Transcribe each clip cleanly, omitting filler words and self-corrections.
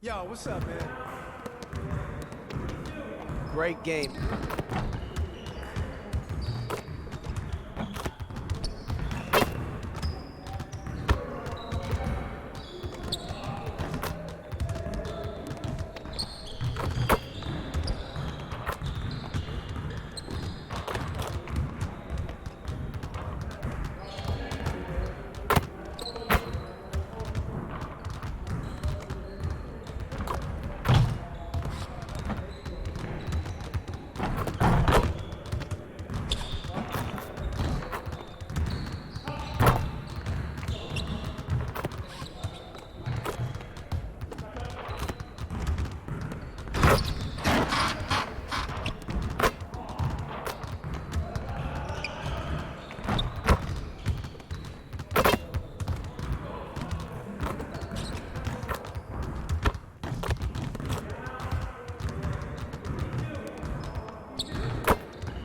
Yo, what's up, man? Great game.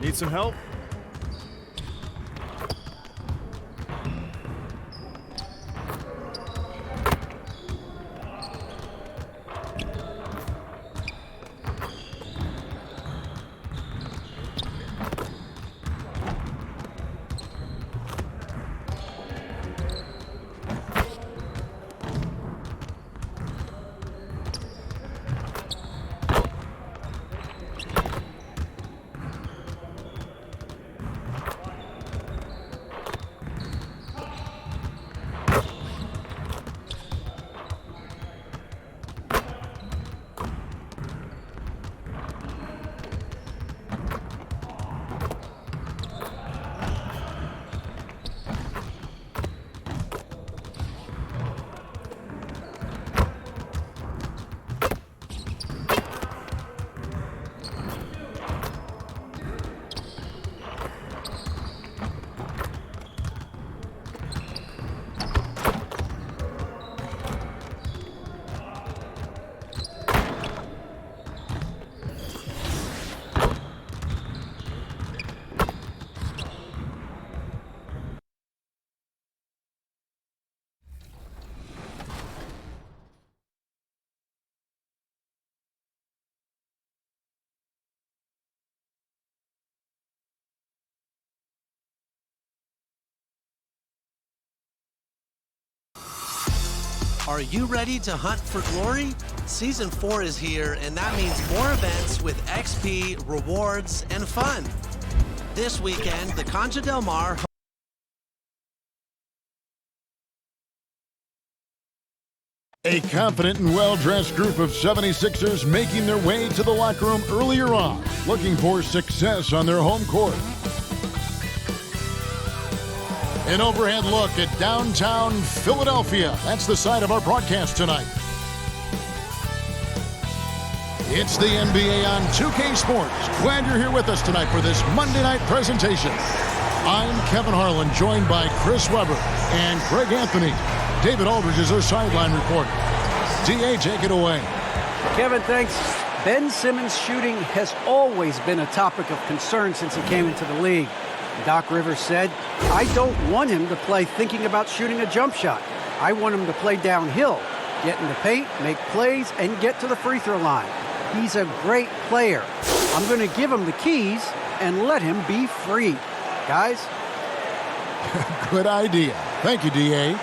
Need some help? Are you ready to hunt for glory? Season 4 is here, and that means more events with XP, rewards, and fun. This weekend, the Concha Del Mar A confident and well-dressed group of 76ers making their way to the locker room earlier on, looking for success on their home court. An overhead look at downtown Philadelphia. That's the site of our broadcast tonight. It's the NBA on 2K Sports. Glad you're here with us tonight for this Monday night presentation. I'm Kevin Harlan, joined by Chris Webber and Greg Anthony. David Aldridge is our sideline reporter. DA, take it away. Kevin, thanks. Ben Simmons' shooting has always been a topic of concern since he came into the league. Doc Rivers said, I don't want him to play thinking about shooting a jump shot. I want him to play downhill, get in the paint, make plays, and get to the free throw line. He's a great player. I'm going to give him the keys and let him be free. Guys? Good idea. Thank you, DA.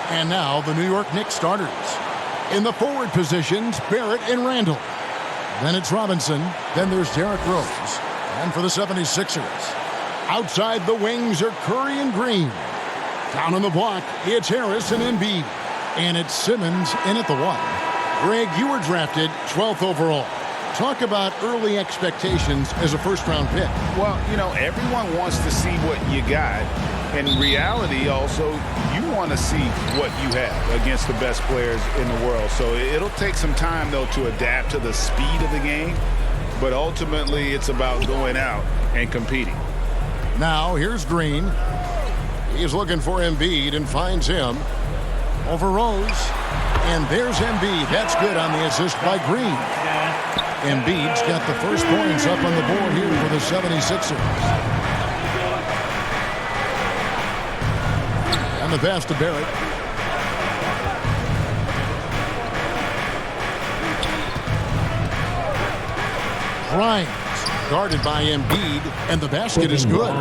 And now the New York Knicks starters. In the forward positions, Barrett and Randall. Then it's Robinson. Then there's Derrick Rose. And for the 76ers, outside the wings are Curry and Green. Down on the block, it's Harris and Embiid. And it's Simmons in at the 1. Greg, you were drafted 12th overall. Talk about early expectations as a first-round pick. Well, you know, everyone wants to see what you got. In reality, also, you want to see what you have against the best players in the world. So it'll take some time, though, to adapt to the speed of the game. But ultimately, it's about going out and competing. Now, here's Green. He's looking for Embiid and finds him over Rose. And there's Embiid. That's good on the assist by Green. Embiid's got the first points up on the board here for the 76ers. And the pass to Barrett. Grimes, guarded by Embiid, and the basket is good.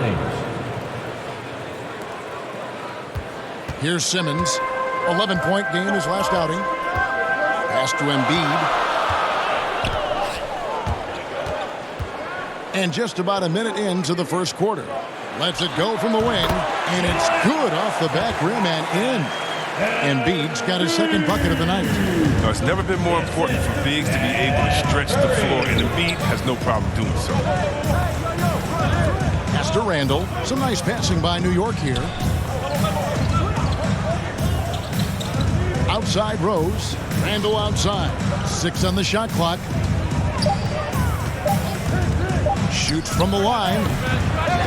Here's Simmons. 11-point game his last outing. Pass to Embiid. And just about a minute into the first quarter. Lets it go from the wing, and it's good off the back rim and in. Embiid's got his second bucket of the night. No, it's never been more important for bigs to be able to stretch the floor, and Embiid has no problem doing so. Pass to Randall. Some nice passing by New York here. Outside Rose. Randall outside. 6 on the shot clock. Shoots from the line.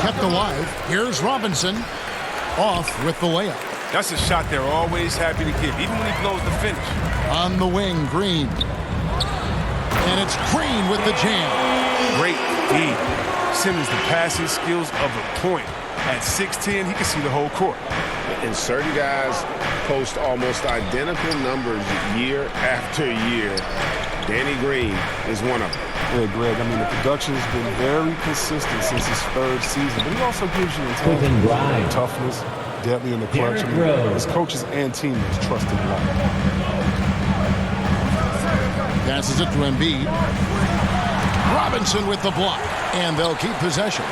Kept alive. Here's Robinson. Off with the layup. That's a shot they're always happy to give, even when he blows the finish. On the wing, Green. And it's Green with the jam. Great D. Simmons, the passing skills of a point. At 6'10", he can see the whole court. And certain guys post almost identical numbers year after year. Danny Green is one of them. Yeah, Greg, I mean, the production has been very consistent since his third season, but he also gives you intangible toughness, deadly in the clutch. I mean, his coaches and teammates trust him a lot. Passes it to Embiid. Robinson with the block, and they'll keep possession.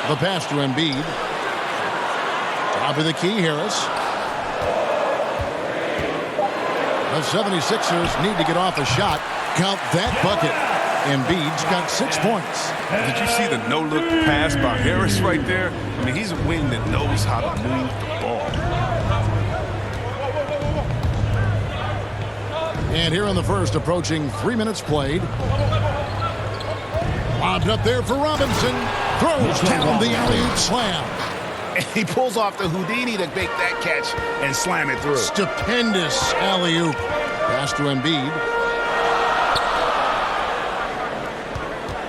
The pass to Embiid. Top of the key, Harris. The 76ers need to get off a shot. Count that bucket. Embiid's got 6 points. Did you see the no-look pass by Harris right there? I mean, he's a wing that knows how to move the ball. And here in the first, approaching 3 minutes played. Lobbed up there for Robinson. Throws down the alley-oop slam. And he pulls off the Houdini to make that catch and slam it through. Stupendous alley-oop. Pass to Embiid.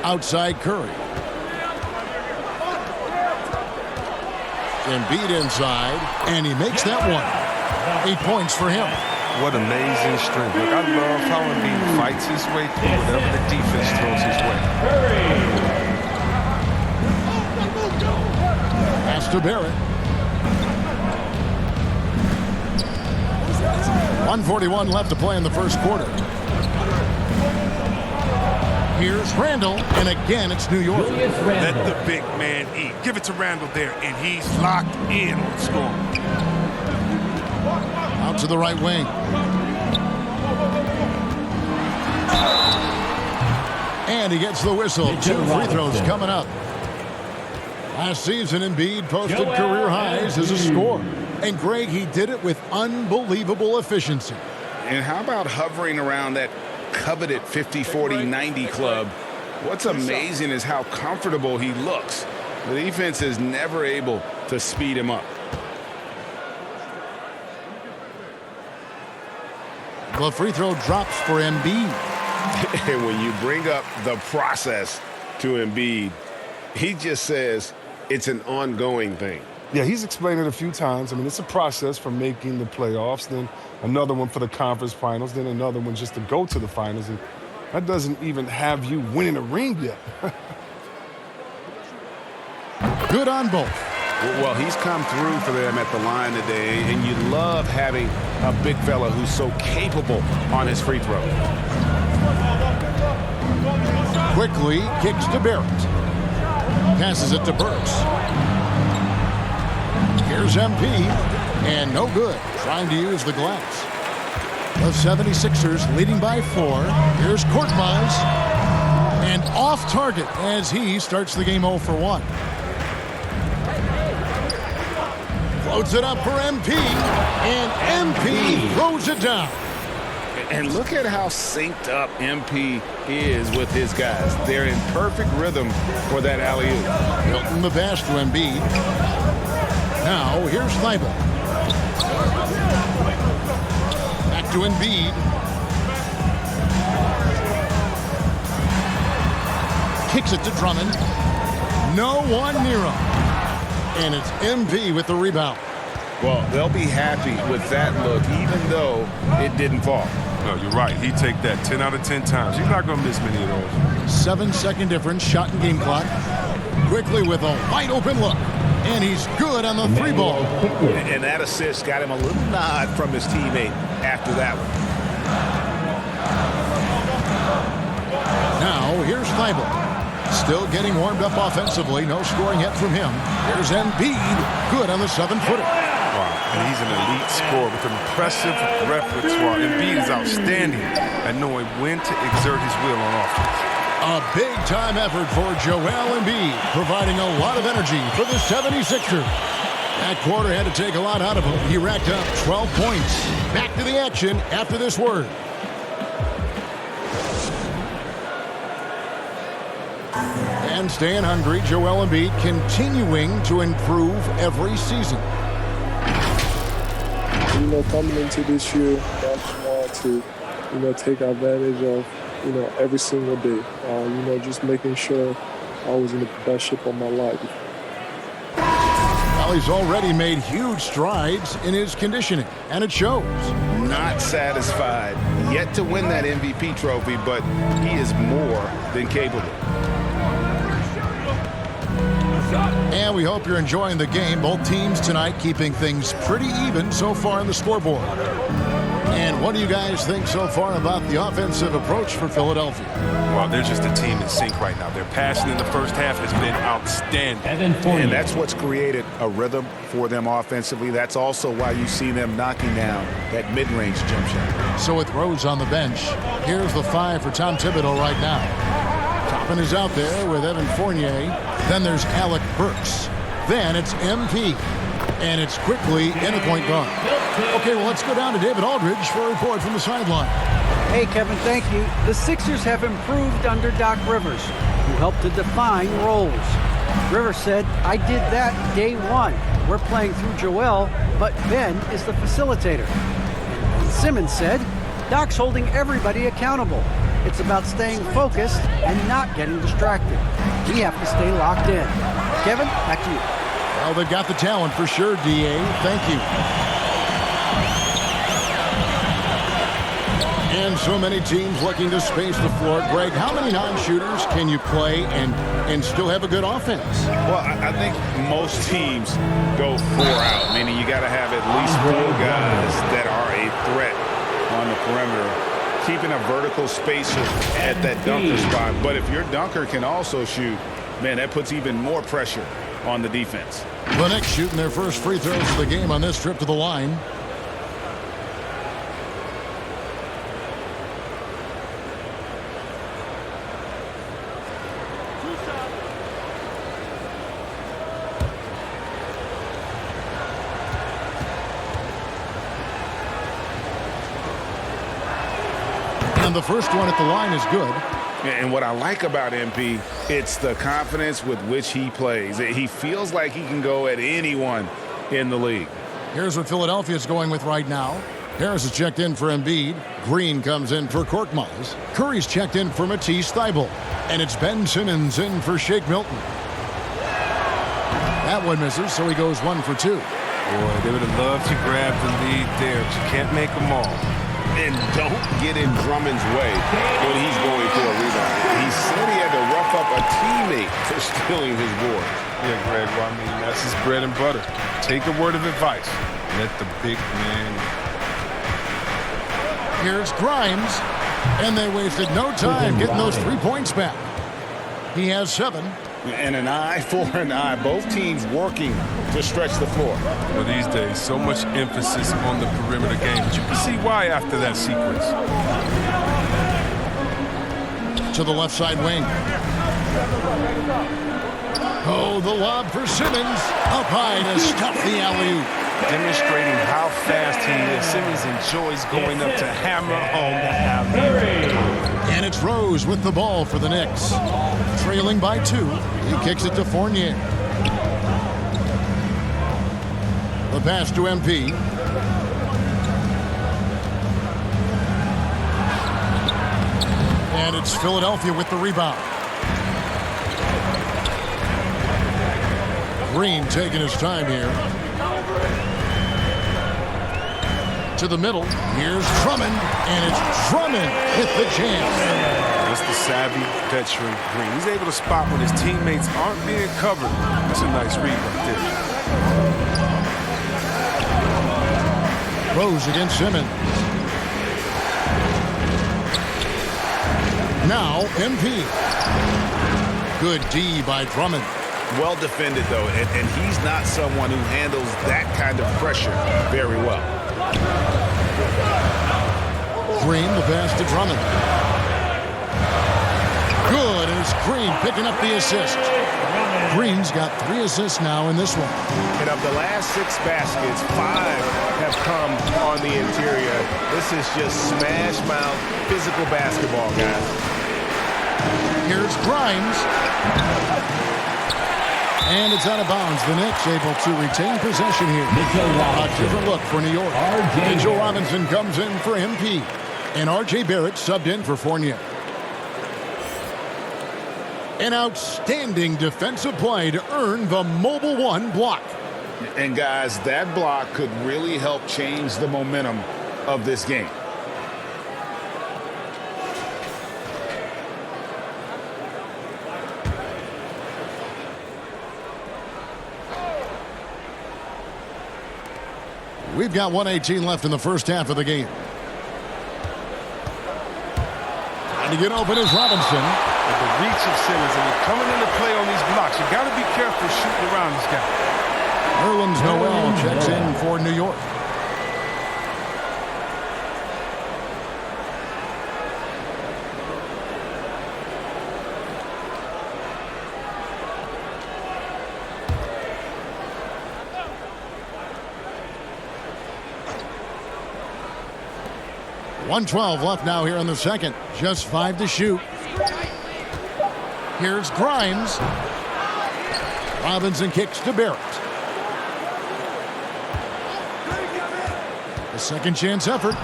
Outside Curry. Embiid inside, and he makes that one. 8 points for him. What amazing strength. Look, I love how Embiid fights his way through whatever the defense throws his way. Pass to Barrett. 1:41 left to play in the first quarter. Here's Randall, and again it's New York. Let the big man eat. Give it to Randall there, and he's locked in on scoring. Out to the right wing. And he gets the whistle. 2 free throws coming up. Last season, Embiid posted career highs as a scorer. And Greg, he did it with unbelievable efficiency. And how about hovering around that coveted 50-40-90 club? What's amazing is how comfortable he looks. The defense is never able to speed him up. The free throw drops for Embiid. And when you bring up the process to Embiid, he just says it's an ongoing thing. Yeah, he's explained it a few times. I mean, it's a process from making the playoffs, then another one for the conference finals, then another one just to go to the finals. And that doesn't even have you winning a ring yet. Good on both. Well, he's come through for them at the line today, and you love having a big fella who's so capable on his free throw. Quickly kicks to Barrett. Passes it to Burks. Here's MP, and no good. Trying to use the glass. The 76ers leading by 4. Here's Korkmaz. And off target as he starts the game 0 for 1. Floats it up for MP, and MP throws it down. And look at how synced up MP is with his guys. They're in perfect rhythm for that alley-oop. Hilton the pass to Embiid. Now here's Thibault. Back to Embiid. Kicks it to Drummond. No one near him. And it's MP with the rebound. Well, they'll be happy with that look, even though it didn't fall. No, you're right. He'd take that 10 out of 10 times. He's not going to miss many of those. 7-second difference, shot and game clock. Quickly with a wide open look. And he's good on the 3 ball. And that assist got him a little nod from his teammate after that one. Now, here's Thibault. Still getting warmed up offensively. No scoring yet from him. Here's Embiid. Good on the 7-footer. Wow, and he's an elite scorer with an impressive repertoire. Embiid is outstanding at knowing when to exert his will on offense. A big-time effort for Joel Embiid, providing a lot of energy for the 76ers. That quarter had to take a lot out of him. He racked up 12 points. Back to the action after this word. And staying hungry, Joel Embiid continuing to improve every season. You know, coming into this year, I just wanted to, you know, take advantage of, you know, every single day. You know, just making sure I was in the best shape of my life. Well, he's already made huge strides in his conditioning, and it shows. Not satisfied yet to win that MVP trophy, but he is more than capable. And we hope you're enjoying the game. Both teams tonight keeping things pretty even so far on the scoreboard. And what do you guys think so far about the offensive approach for Philadelphia? Well, they're just a team in sync right now. Their passing in the first half has been outstanding. And that's what's created a rhythm for them offensively. That's also why you see them knocking down that mid-range jump shot. So with Rose on the bench, here's the 5 for Tom Thibodeau right now. Toppin is out there with Evan Fournier. Then there's Alec Burks. Then it's MP. And it's quickly in the point guard. Okay, well, let's go down to David Aldridge for a report from the sideline. Hey, Kevin, thank you. The Sixers have improved under Doc Rivers, who helped to define roles. Rivers said, I did that day one. We're playing through Joel, but Ben is the facilitator. And Simmons said, Doc's holding everybody accountable. It's about staying focused and not getting distracted. We have to stay locked in. Kevin, back to you. Well, they've got the talent for sure, D.A. Thank you. And so many teams looking to space the floor. Greg, how many non-shooters can you play and still have a good offense? Well, I think most teams go 4 out, meaning you got to have at least 4 guys that are a threat on the perimeter, keeping a vertical spacer at that dunker spot. But if your dunker can also shoot, man, that puts even more pressure on the defense. The Knicks shooting their first free throws of the game on this trip to the line. And the first one at the line is good. And what I like about MP, it's the confidence with which he plays. He feels like he can go at anyone in the league. Here's what Philadelphia's going with right now. Harris is checked in for Embiid. Green comes in for Korkmaz. Curry's checked in for Matisse Thybulle. And it's Ben Simmons in for Shake Milton. That one misses, so he goes 1 for 2. Boy, they would have loved to grab the lead there, but you can't make them all. And don't get in Drummond's way when he's going for a rebound. He said he had to rough up a teammate for stealing his board. Yeah, Greg, well, I mean, that's his bread and butter. Take a word of advice. Let the big man. Here's Grimes. And they wasted no time getting those 3 points back. He has 7. And an eye for an eye. Both teams working to stretch the floor. Well, these days, so much emphasis on the perimeter game. But you can see why after that sequence. To the left side wing. Oh, the lob for Simmons. Up high to stuff the alley-oop. Demonstrating how fast he is. Simmons enjoys going up to hammer home the alley-oop. And it's Rose with the ball for the Knicks. Trailing by 2. He kicks it to Fournier. The pass to MP. And it's Philadelphia with the rebound. Green taking his time here. To the middle. Here's Drummond, and it's Drummond with the jam. That's the savvy veteran Green. He's able to spot when his teammates aren't being covered. That's a nice read right there. Rose against Simmons. Now MP. Good D by Drummond. Well defended, though, and he's not someone who handles that kind of pressure very well. Green, the pass to Drummond. Good, and it's Green picking up the assist. Green's got 3 assists now in this one. And of the last 6 baskets, 5 have come on the interior. This is just smash mouth physical basketball, guys. Here's Grimes. And it's out of bounds. The Knicks able to retain possession here. A different look for New York. Mitchell Robinson comes in for MP. And R.J. Barrett subbed in for Fournier. An outstanding defensive play to earn the Mobile One block. And guys, that block could really help change the momentum of this game. We've got 1:18 left in the first half of the game. Trying to get open is Robinson. With the reach of Simmons and coming into play on these blocks, you got to be careful shooting around this guy. Nerlens Noel checks in for New York. .112 left now here in the second. Just 5 to shoot. Here's Grimes. Robinson kicks to Barrett. A second chance effort.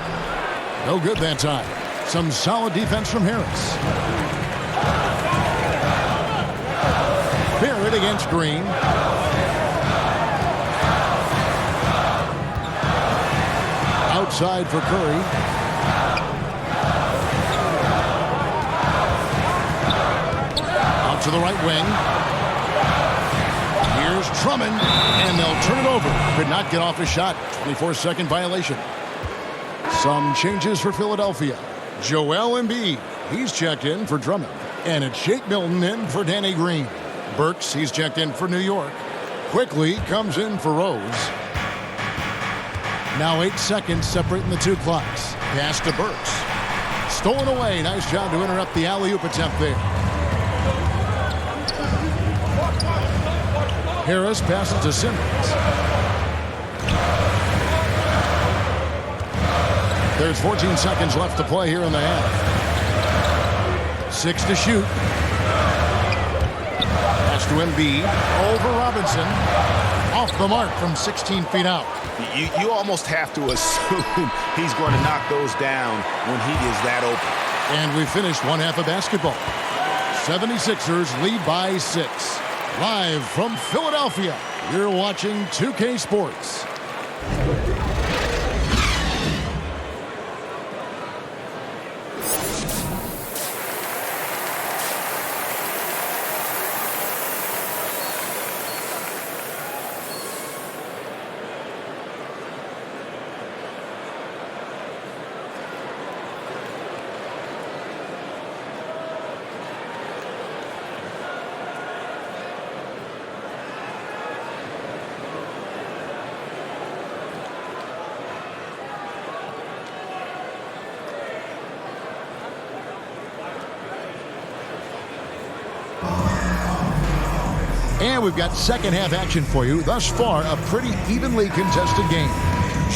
No good that time. Some solid defense from Harris. Barrett against Green. Outside for Curry. To the right wing. Here's Drummond, and they'll turn it over. Could not get off a shot. 24-second violation. Some changes for Philadelphia. Joel Embiid, he's checked in for Drummond. And it's Shake Milton in for Danny Green. Burks, he's checked in for New York. Quickly comes in for Rose. Now 8 seconds separating the 2 clocks. Pass to Burks. Stolen away. Nice job to interrupt the alley-oop attempt there. Harris passes to Simmons. There's 14 seconds left to play here in the half. 6 to shoot. Pass to Embiid. Over Robinson. Off the mark from 16 feet out. You almost have to assume he's going to knock those down when he is that open. And we finished one half of basketball. 76ers lead by 6. Live from Philadelphia, you're watching 2K Sports. And we've got second half action for you. Thus far, a pretty evenly contested game.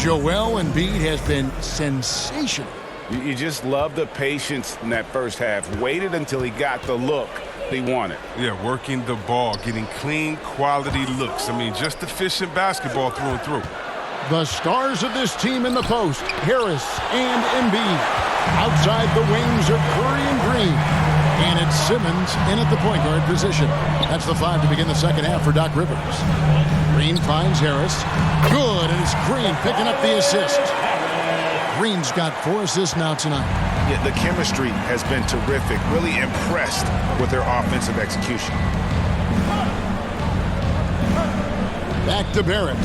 Joel Embiid has been sensational. You just love the patience in that first half. Waited until he got the look he wanted. Yeah, working the ball, getting clean, quality looks. I mean, just efficient basketball through and through. The stars of this team in the post, Harris and Embiid. Outside the wings are Curry and Green. And it's Simmons in at the point guard position. That's the 5 to begin the second half for Doc Rivers. Green finds Harris. Good, and it's Green picking up the assist. Green's got 4 assists now tonight. Yeah, the chemistry has been terrific. Really impressed with their offensive execution. Back to Barrett.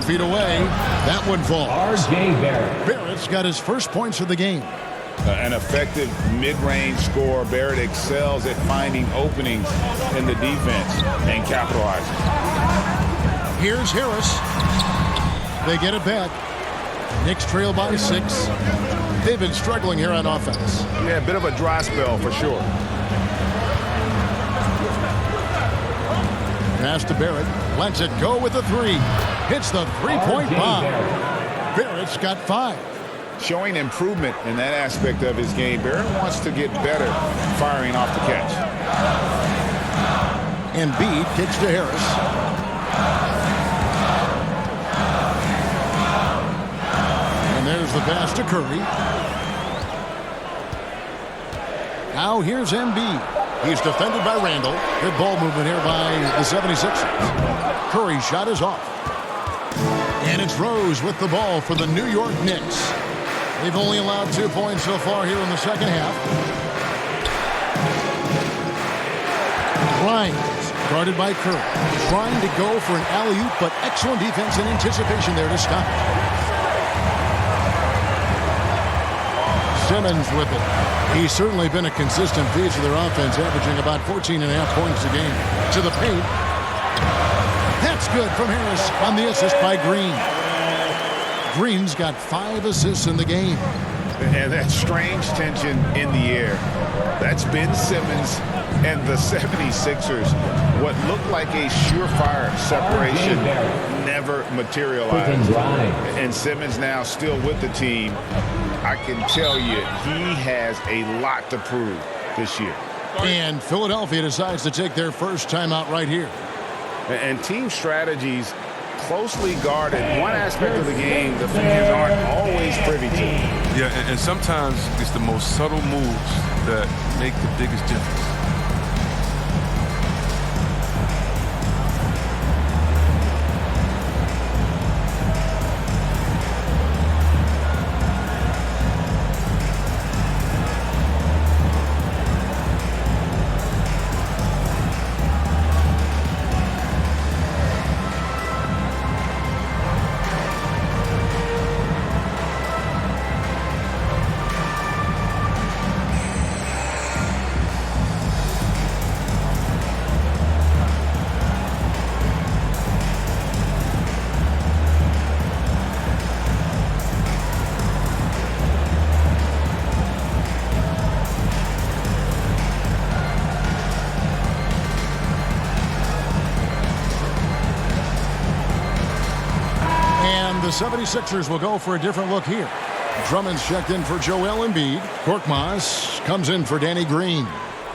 Feet away. That one falls. R.J. Barrett. Barrett's got his first points of the game. An effective mid-range scorer. Barrett excels at finding openings in the defense and capitalizing. Here's Harris. They get it back. Knicks trail by 6. They've been struggling here on offense. Yeah, a bit of a dry spell for sure. Pass to Barrett. Lets it go with the 3. Hits the three-point bomb. Barrett's got 5. Showing improvement in that aspect of his game. Barrett wants to get better firing off the catch. Embiid kicks to Harris. And there's the pass to Curry. Now here's Embiid. He's defended by Randall. Good ball movement here by the 76ers. Curry's shot is off. And it's Rose with the ball for the New York Knicks. They've only allowed 2 points so far here in the second half. Grimes, guarded by Curry. Trying to go for an alley-oop, but excellent defense and anticipation there to stop. Simmons with it. He's certainly been a consistent piece of their offense, averaging about 14.5 points a game. To the paint. That's good from Harris on the assist by Green. Green's got 5 assists in the game. And that strange tension in the air. That's Ben Simmons and the 76ers. What looked like a surefire separation never materialized. And Simmons now still with the team. I can tell you he has a lot to prove this year. And Philadelphia decides to take their first timeout right here. And team strategies closely guarded. One aspect of the game the fans aren't always privy to. Yeah, and sometimes it's the most subtle moves that make the biggest difference. The 76ers will go for a different look here. Drummond's checked in for Joel Embiid. Korkmaz comes in for Danny Green.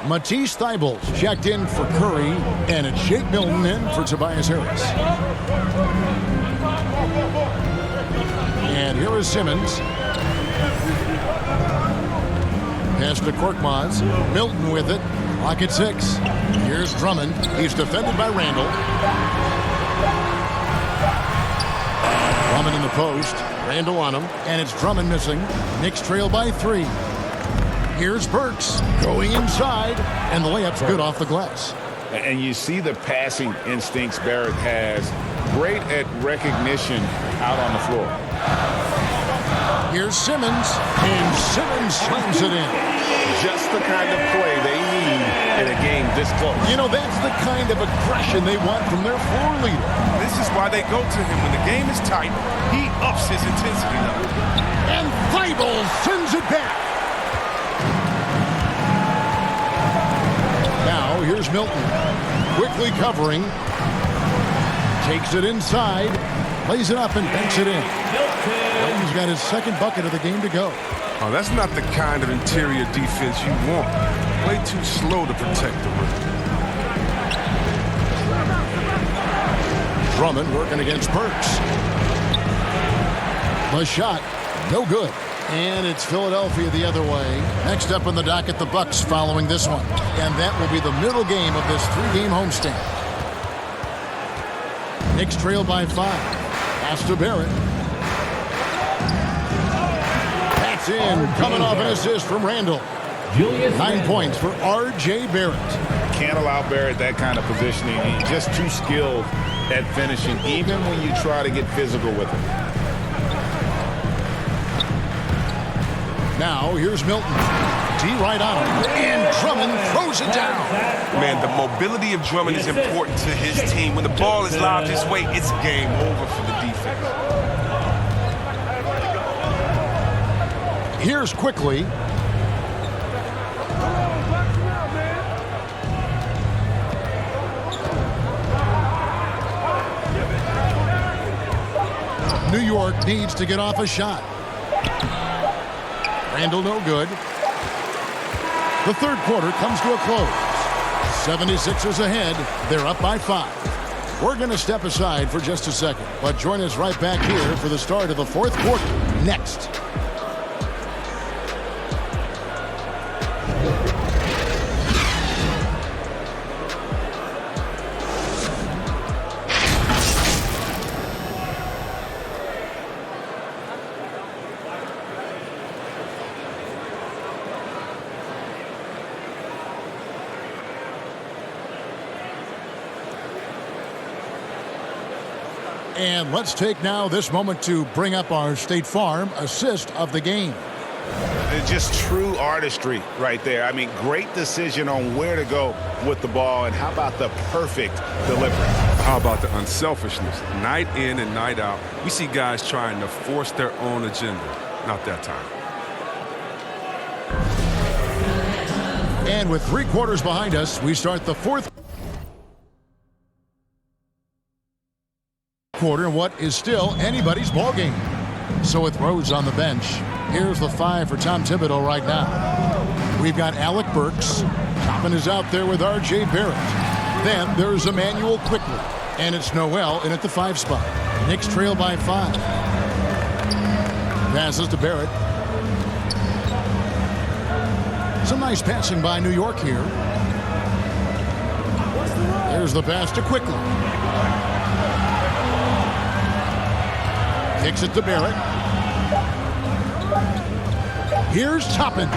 Matisse Thybulle's checked in for Curry. And it's Shake Milton in for Tobias Harris. And here is Simmons. Pass to Korkmaz. Milton with it. Clock at 6. Here's Drummond. He's defended by Randall. Drummond in the post. Randall on him. And it's Drummond missing. Knicks trail by 3. Here's Burks going inside. And the layup's good off the glass. And you see the passing instincts Barrett has. Great at recognition out on the floor. Here's Simmons. And Simmons slams it in. Just the kind of play they need in a game this close. You know, that's the kind of aggression they want from their floor leader. This is why they go to him when the game is tight. He ups his intensity level. And Thybulle sends it back. Now here's Milton. Quickly covering. Takes it inside. Plays it up and banks it in. Milton's got his second bucket of the game to go. Oh, that's not the kind of interior defense you want. Way too slow to protect the rim. Drummond working against Burks. The shot, no good. And it's Philadelphia the other way. Next up on the docket, the Bucks following this one. And that will be the middle game of this 3-game homestand. Knicks trail by 5. Pass to Barrett. That's in. Coming off an assist from Randall. 9 points for R.J. Barrett. Can't allow Barrett that kind of positioning. He's just too skilled at finishing, even when you try to get physical with him. Now, here's Milton. D right on him. And Drummond throws it down. Man, the mobility of Drummond is important to his team. When the ball is lobbed his way, it's game over for the defense. Here's quickly. New York needs to get off a shot. Randall no good. The third quarter comes to a close. 76ers ahead. They're up by 5. We're going to step aside for just a second, but join us right back here for the start of the fourth quarter next. And let's take now this moment to bring up our State Farm assist of the game. It's just true artistry right there. I mean, great decision on where to go with the ball, and how about the perfect delivery? How about the unselfishness? Night in and night out, we see guys trying to force their own agenda. Not that time. And with 3 quarters behind us, we start the fourth quarter in what is still anybody's ball game. So with Rose on the bench, here's the 5 for Tom Thibodeau right now. We've got Alec Burks. Toppin is out there with R.J. Barrett. Then there's Emmanuel quickly, and it's Noel in at the 5 spot. Knicks trail by 5. Passes to Barrett. Some nice passing by New York here. There's the pass to quickly. Kicks it to Barrett. Here's Toppin.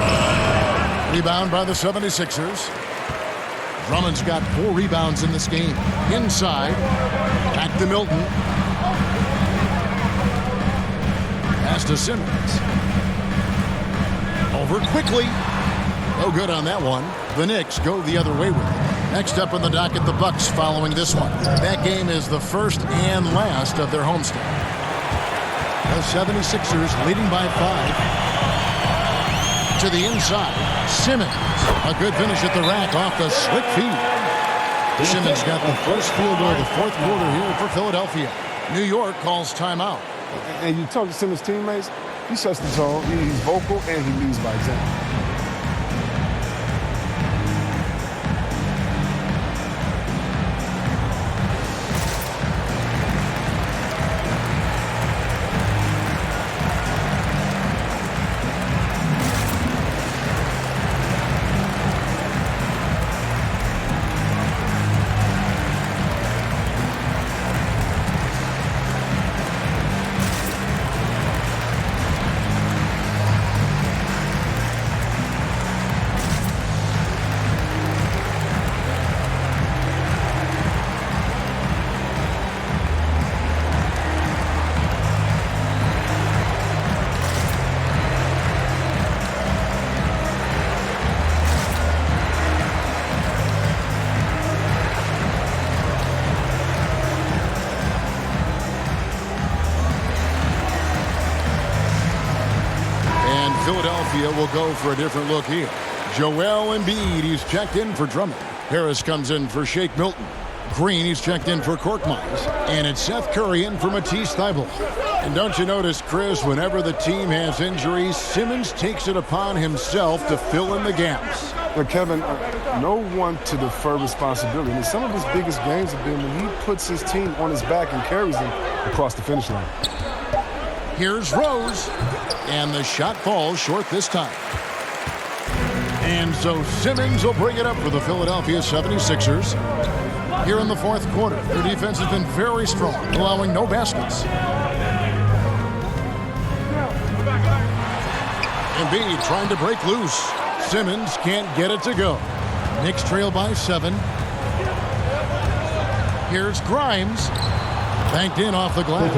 Rebound by the 76ers. Drummond's got 4 rebounds in this game. Inside. Back to Milton. Pass to Simmons. Over quickly. No good on that one. The Knicks go the other way with it. Next up on the docket, the Bucks following this one. That game is the first and last of their homestand. The 76ers leading by 5. To the inside. Simmons. A good finish at the rack off the slick feed. Simmons got the first field goal of the fourth quarter here for Philadelphia. New York calls timeout. And you talk to Simmons' teammates, he sets the tone, he's vocal, and he leads by example. Philadelphia will go for a different look here. Joel Embiid, he's checked in for Drummond. Harris comes in for Shake Milton. Green, he's checked in for Korkmaz. And it's Seth Curry in for Matisse Thybulle. And don't you notice, Chris, whenever the team has injuries, Simmons takes it upon himself to fill in the gaps. But Kevin, no one to defer responsibility. I mean, some of his biggest games have been when he puts his team on his back and carries them across the finish line. Here's Rose. And the shot falls short this time. And so Simmons will bring it up for the Philadelphia 76ers. Here in the fourth quarter, their defense has been very strong, allowing no baskets. Embiid trying to break loose. Simmons can't get it to go. Knicks trail by 7. Here's Grimes. Banked in off the glass.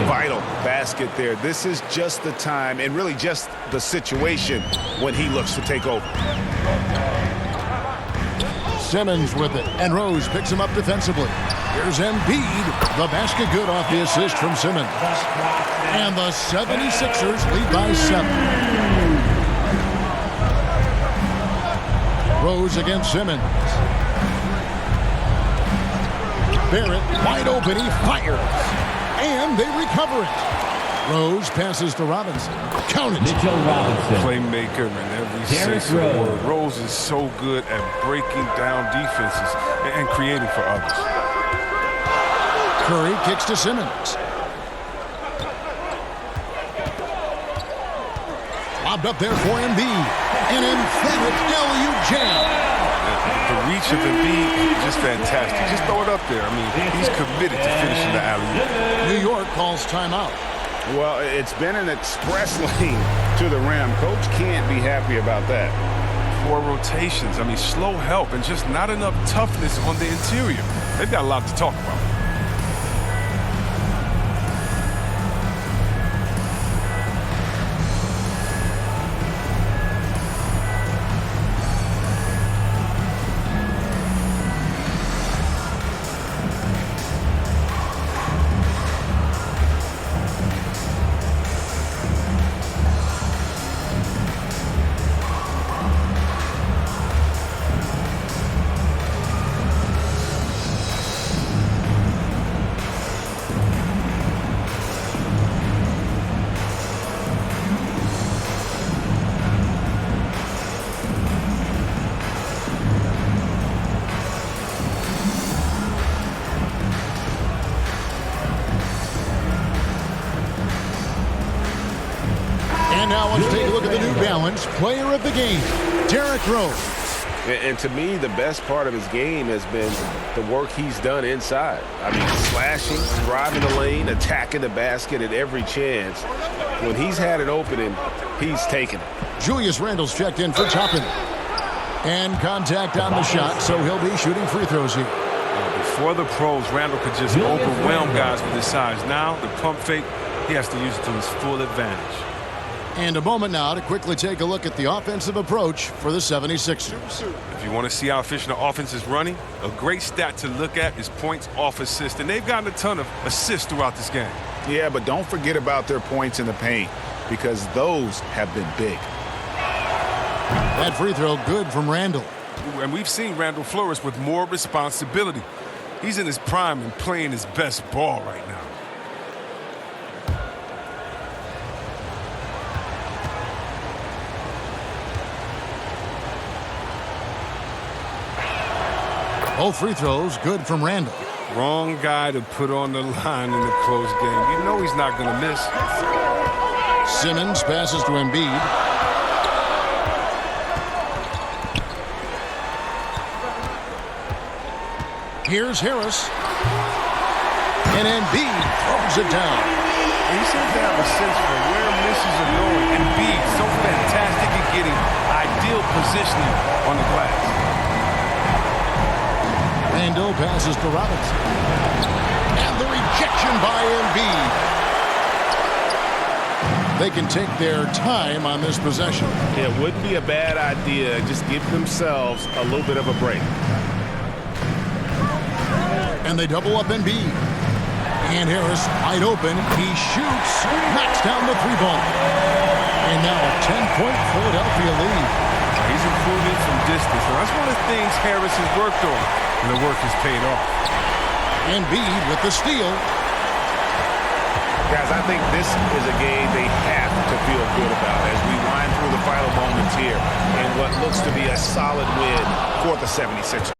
Vital basket there. This is just the time and really just the situation when he looks to take over. Simmons with it, and Rose picks him up defensively. Here's Embiid. The basket good off the assist from Simmons. And the 76ers lead by 7. Rose against Simmons. Barrett wide open, he fires. And they recover it. Rose passes to Robinson. Count it. Playmaker in every sense of the word. Rose is so good at breaking down defenses and creating for others. Curry kicks to Simmons. Lobbed up there for Embiid. An emphatic LU jam. The reach of Embiid is just fantastic. Just throw it up there. I mean, he's committed to finishing the alley-oop. New York calls timeout. Well, it's been an express lane to the rim. Coach can't be happy about that. 4 rotations. I mean, slow help and just not enough toughness on the interior. They've got a lot to talk about. And now let's take a look at the New Balance player of the game, Derrick Rose. And to me, the best part of his game has been the work he's done inside. I mean, slashing, driving the lane, attacking the basket at every chance. When he's had an opening, he's taken it. Julius Randle's checked in for Toppin. And contact on the shot, so he'll be shooting free throws here. Before the pros, Randle could just overwhelm guys with his size. Now, the pump fake, he has to use it to his full advantage. And a moment now to quickly take a look at the offensive approach for the 76ers. If you want to see how efficient the offense is running, a great stat to look at is points off assist. And they've gotten a ton of assists throughout this game. Yeah, but don't forget about their points in the paint because those have been big. That free throw good from Randle. And we've seen Randle flourish with more responsibility. He's in his prime and playing his best ball right now. Both free throws good from Randle. Wrong guy to put on the line in the close game. You know he's not going to miss. Simmons passes to Embiid. Here's Harris. And Embiid throws it down. He seems to have a sense for where misses are going. Embiid so fantastic at getting ideal positioning on the glass. Randle passes to Robinson. And the rejection by Embiid. They can take their time on this possession. It wouldn't be a bad idea. Just give themselves a little bit of a break. And they double up Embiid. And Harris wide open. He shoots. Knocks down the 3-ball. And now a 10-point Philadelphia lead. He's improving from distance. Now, that's one of the things Harris has worked on. And the work has paid off. Embiid with the steal. Guys, I think this is a game they have to feel good about as we wind through the final moments here in what looks to be a solid win for the 76ers.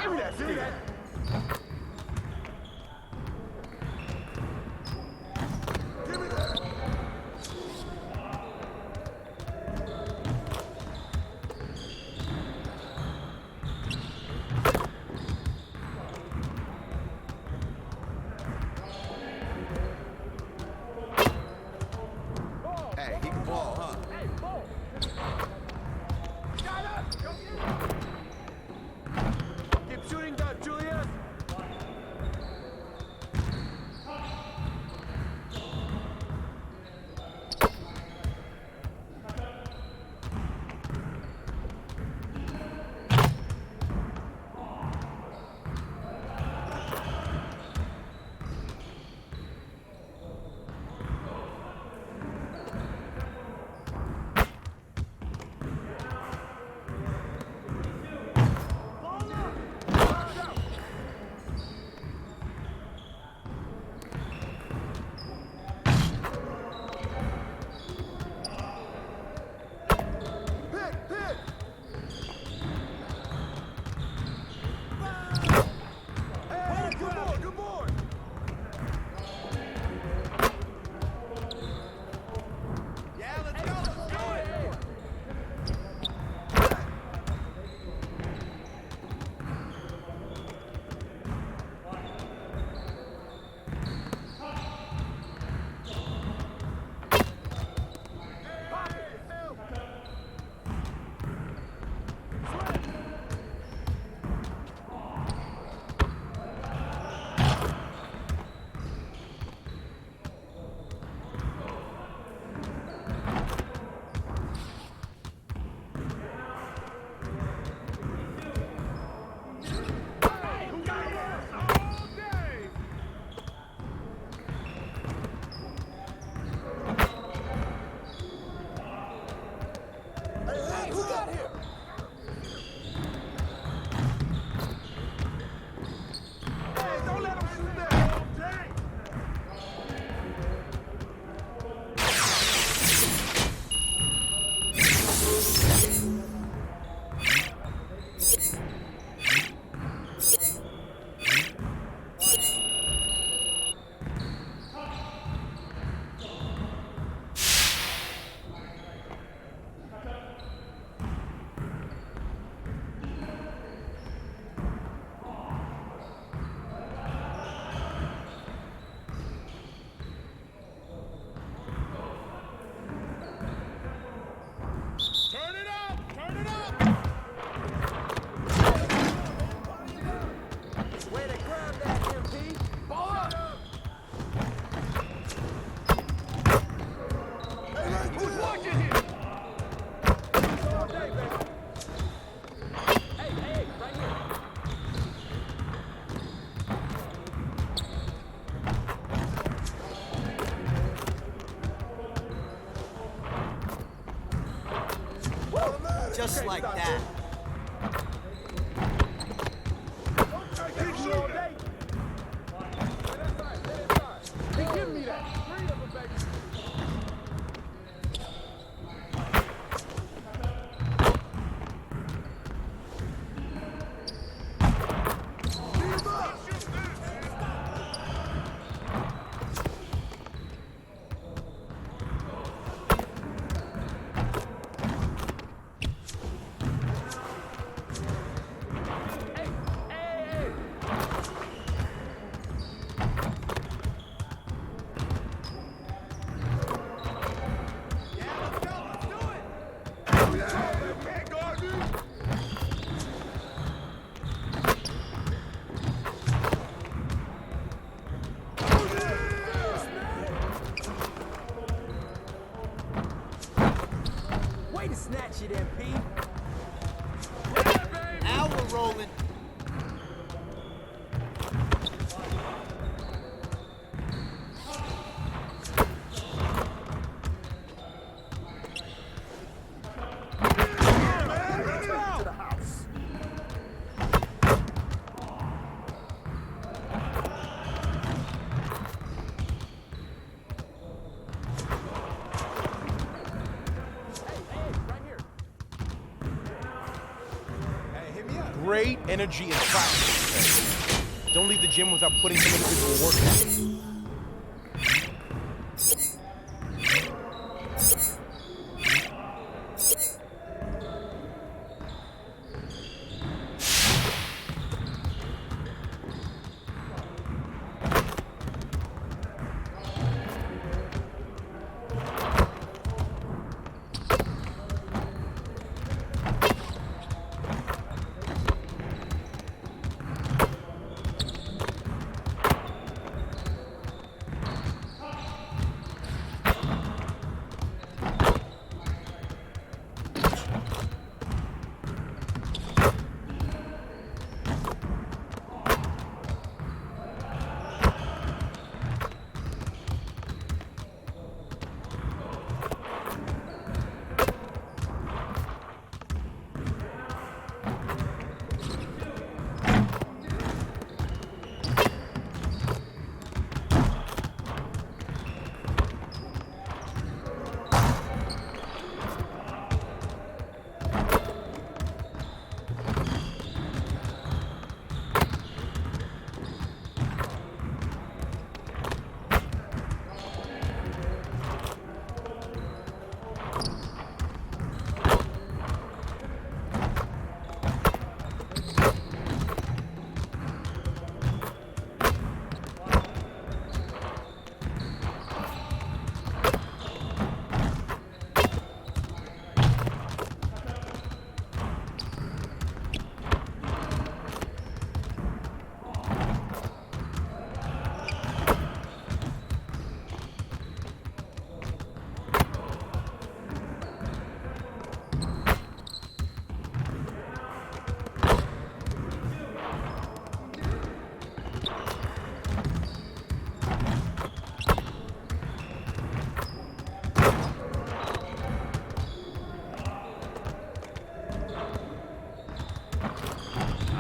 Give me that steal. Give me that. Hey, he can ball, huh? Hey, ball. Keep shooting that, Julius. Just like that. Give me that. Snatch it, MP. Now we're rolling. great energy and practice. Don't leave the gym without putting some individual work in.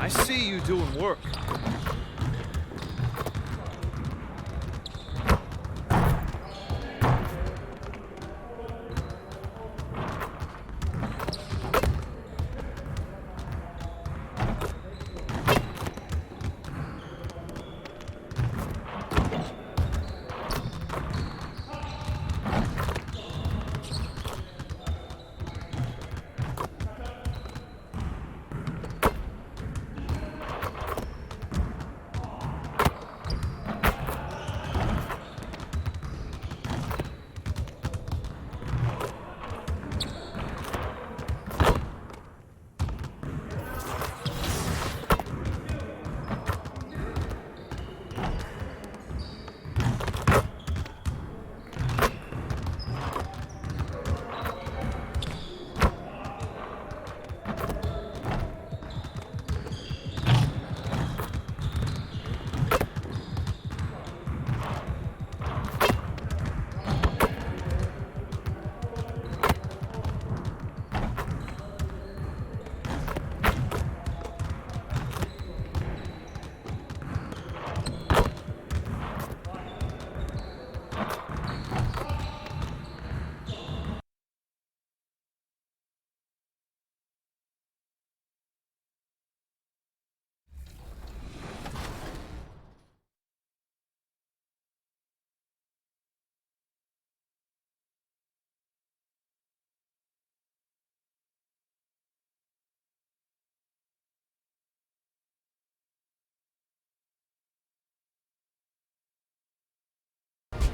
I see you doing work.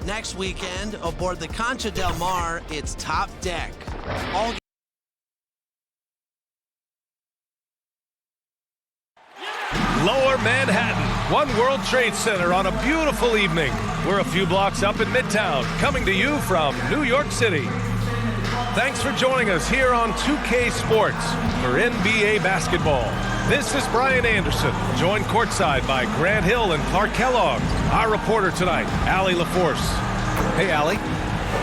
Next weekend, aboard the Concha Del Mar, it's Top Deck. All Lower Manhattan, One World Trade Center on a beautiful evening. We're a few blocks up in Midtown, coming to you from New York City. Thanks for joining us here on 2K Sports for NBA basketball. This is Brian Anderson, joined courtside by Grant Hill and Clark Kellogg. Our reporter tonight, Allie LaForce. Hey, Allie.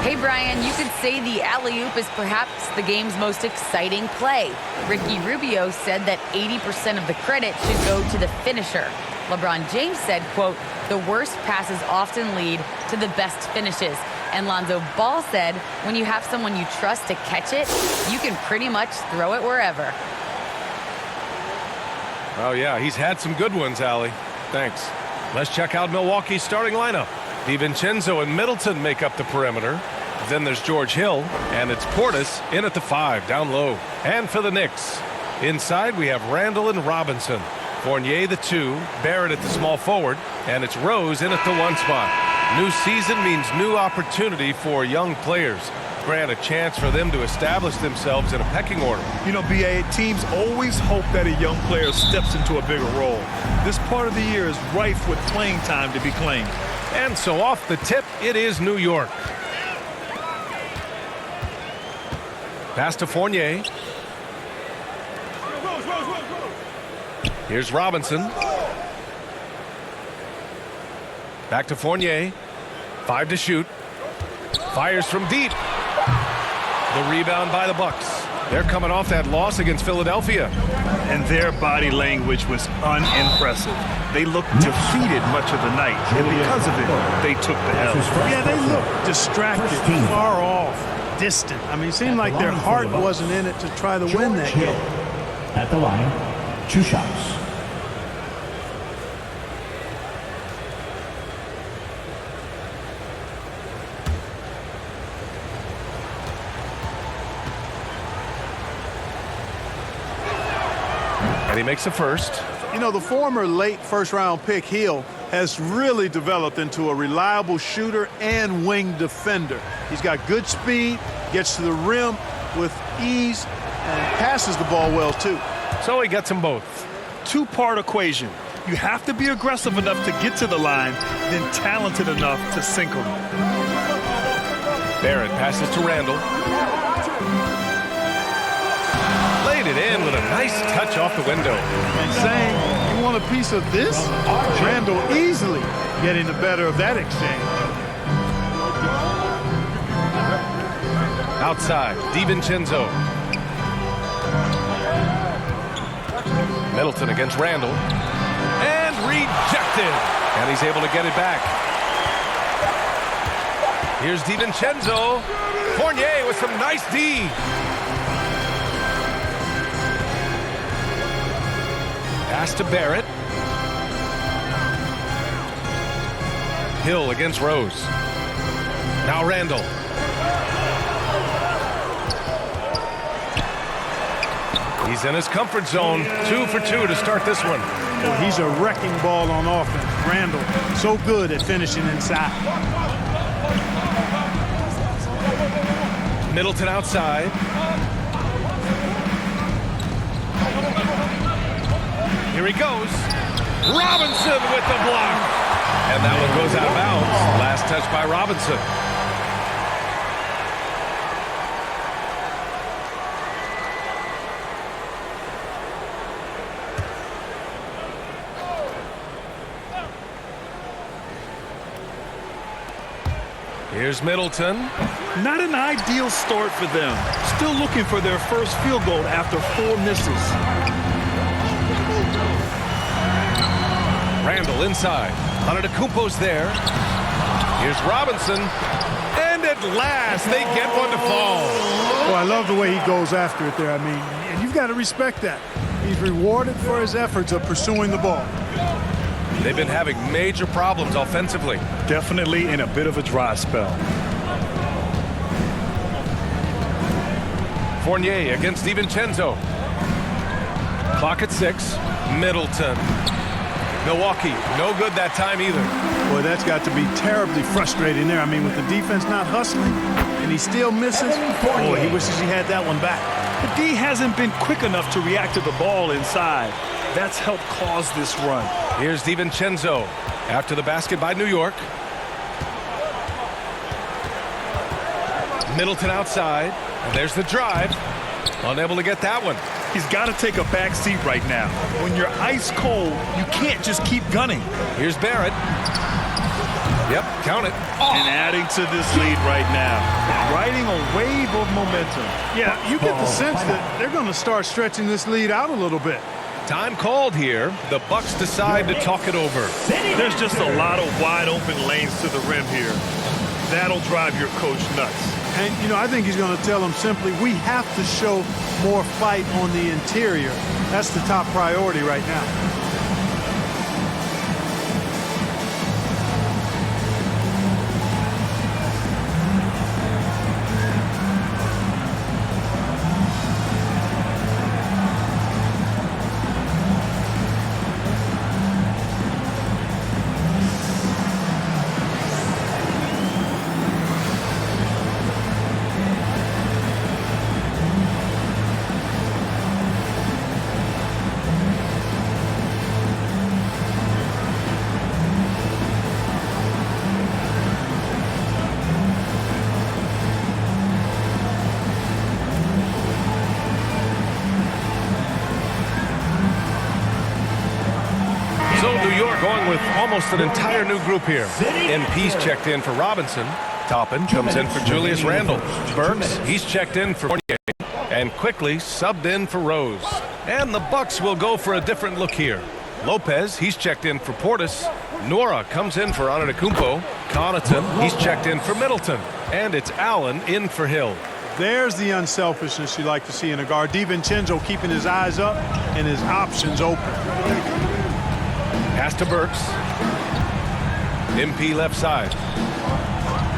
Hey, Brian, you could say the alley-oop is perhaps the game's most exciting play. Ricky Rubio said that 80% of the credit should go to the finisher. LeBron James said, quote, the worst passes often lead to the best finishes. And Lonzo Ball said, when you have someone you trust to catch it, you can pretty much throw it wherever. Oh, yeah, he's had some good ones, Allie. Thanks. Let's check out Milwaukee's starting lineup. DiVincenzo and Middleton make up the perimeter. Then there's George Hill, and it's Portis in at the 5, down low. And for the Knicks, inside we have Randall and Robinson. Fournier the 2, Barrett at the small forward, and it's Rose in at the 1 spot. New season means new opportunity for young players. Grant a chance for them to establish themselves in a pecking order. You know, BA, teams always hope that a young player steps into a bigger role. This part of the year is rife with playing time to be claimed. And so off the tip, it is New York. Pass to Fournier. Here's Robinson. Back to Fournier. 5 to shoot. Fires from deep. The rebound by the Bucks. They're coming off that loss against Philadelphia. And their body language was unimpressive. They looked defeated much of the night, and because of it, they took the L. Yeah, they looked distracted, far off, distant. I mean, it seemed like their heart wasn't in it to try to win that game. At the line, 2 shots. And he makes the first. You know, the former late first-round pick, Hill, has really developed into a reliable shooter and wing defender. He's got good speed, gets to the rim with ease, and passes the ball well, too. So he gets them both. Two-part equation. You have to be aggressive enough to get to the line, then talented enough to sink them. Barrett passes to Randall. Laid it in with a nice touch off the window. And saying, you want a piece of this? Randall easily getting the better of that exchange. Outside, DiVincenzo. Middleton against Randall. And rejected. And he's able to get it back. Here's DiVincenzo. Fournier with some nice D. Pass to Barrett. Hill against Rose. Now Randall. He's in his comfort zone. 2 for 2 to start this one. Well, he's a wrecking ball on offense. Randall, so good at finishing inside. Middleton outside. Here he goes. Robinson with the block. And that one goes out of bounds. Last touch by Robinson. Here's Middleton. Not an ideal start for them. Still looking for their first field goal after 4 misses. Randall inside. Antetokounmpo's there. Here's Robinson. And at last, they get one to fall. Well, I love the way he goes after it there. I mean, and you've got to respect that. He's rewarded for his efforts of pursuing the ball. They've been having major problems offensively. Definitely in a bit of a dry spell. Fournier against DiVincenzo. Clock at 6. Middleton. Milwaukee, no good that time either. Boy, that's got to be terribly frustrating there. I mean, with the defense not hustling, and he still misses. Boy, he wishes he had that one back. The D hasn't been quick enough to react to the ball inside. That's helped cause this run. Here's DiVincenzo after the basket by New York. Middleton outside. And there's the drive. Unable to get that one. He's got to take a back seat right now. When you're ice cold, you can't just keep gunning. Here's Barrett. Yep, count it. Oh. And adding to this lead right now. Riding a wave of momentum. Yeah, you get the sense that they're going to start stretching this lead out a little bit. Time called here. The Bucks decide to talk it over. There's just a lot of wide open lanes to the rim here. That'll drive your coach nuts. And, you know, I think he's going to tell them simply, we have to show more fight on the interior. That's the top priority right now. Going with almost an entire new group here. MP's checked in for Robinson. Toppin comes in for Julius Randle. Burks, he's checked in for Fournier. And quickly subbed in for Rose. And the Bucks will go for a different look here. Lopez, he's checked in for Portis. Nora comes in for Antetokounmpo. Connaughton, he's checked in for Middleton. And it's Allen in for Hill. There's the unselfishness you like to see in a guard. DiVincenzo keeping his eyes up and his options open. Pass to Burks. MP left side.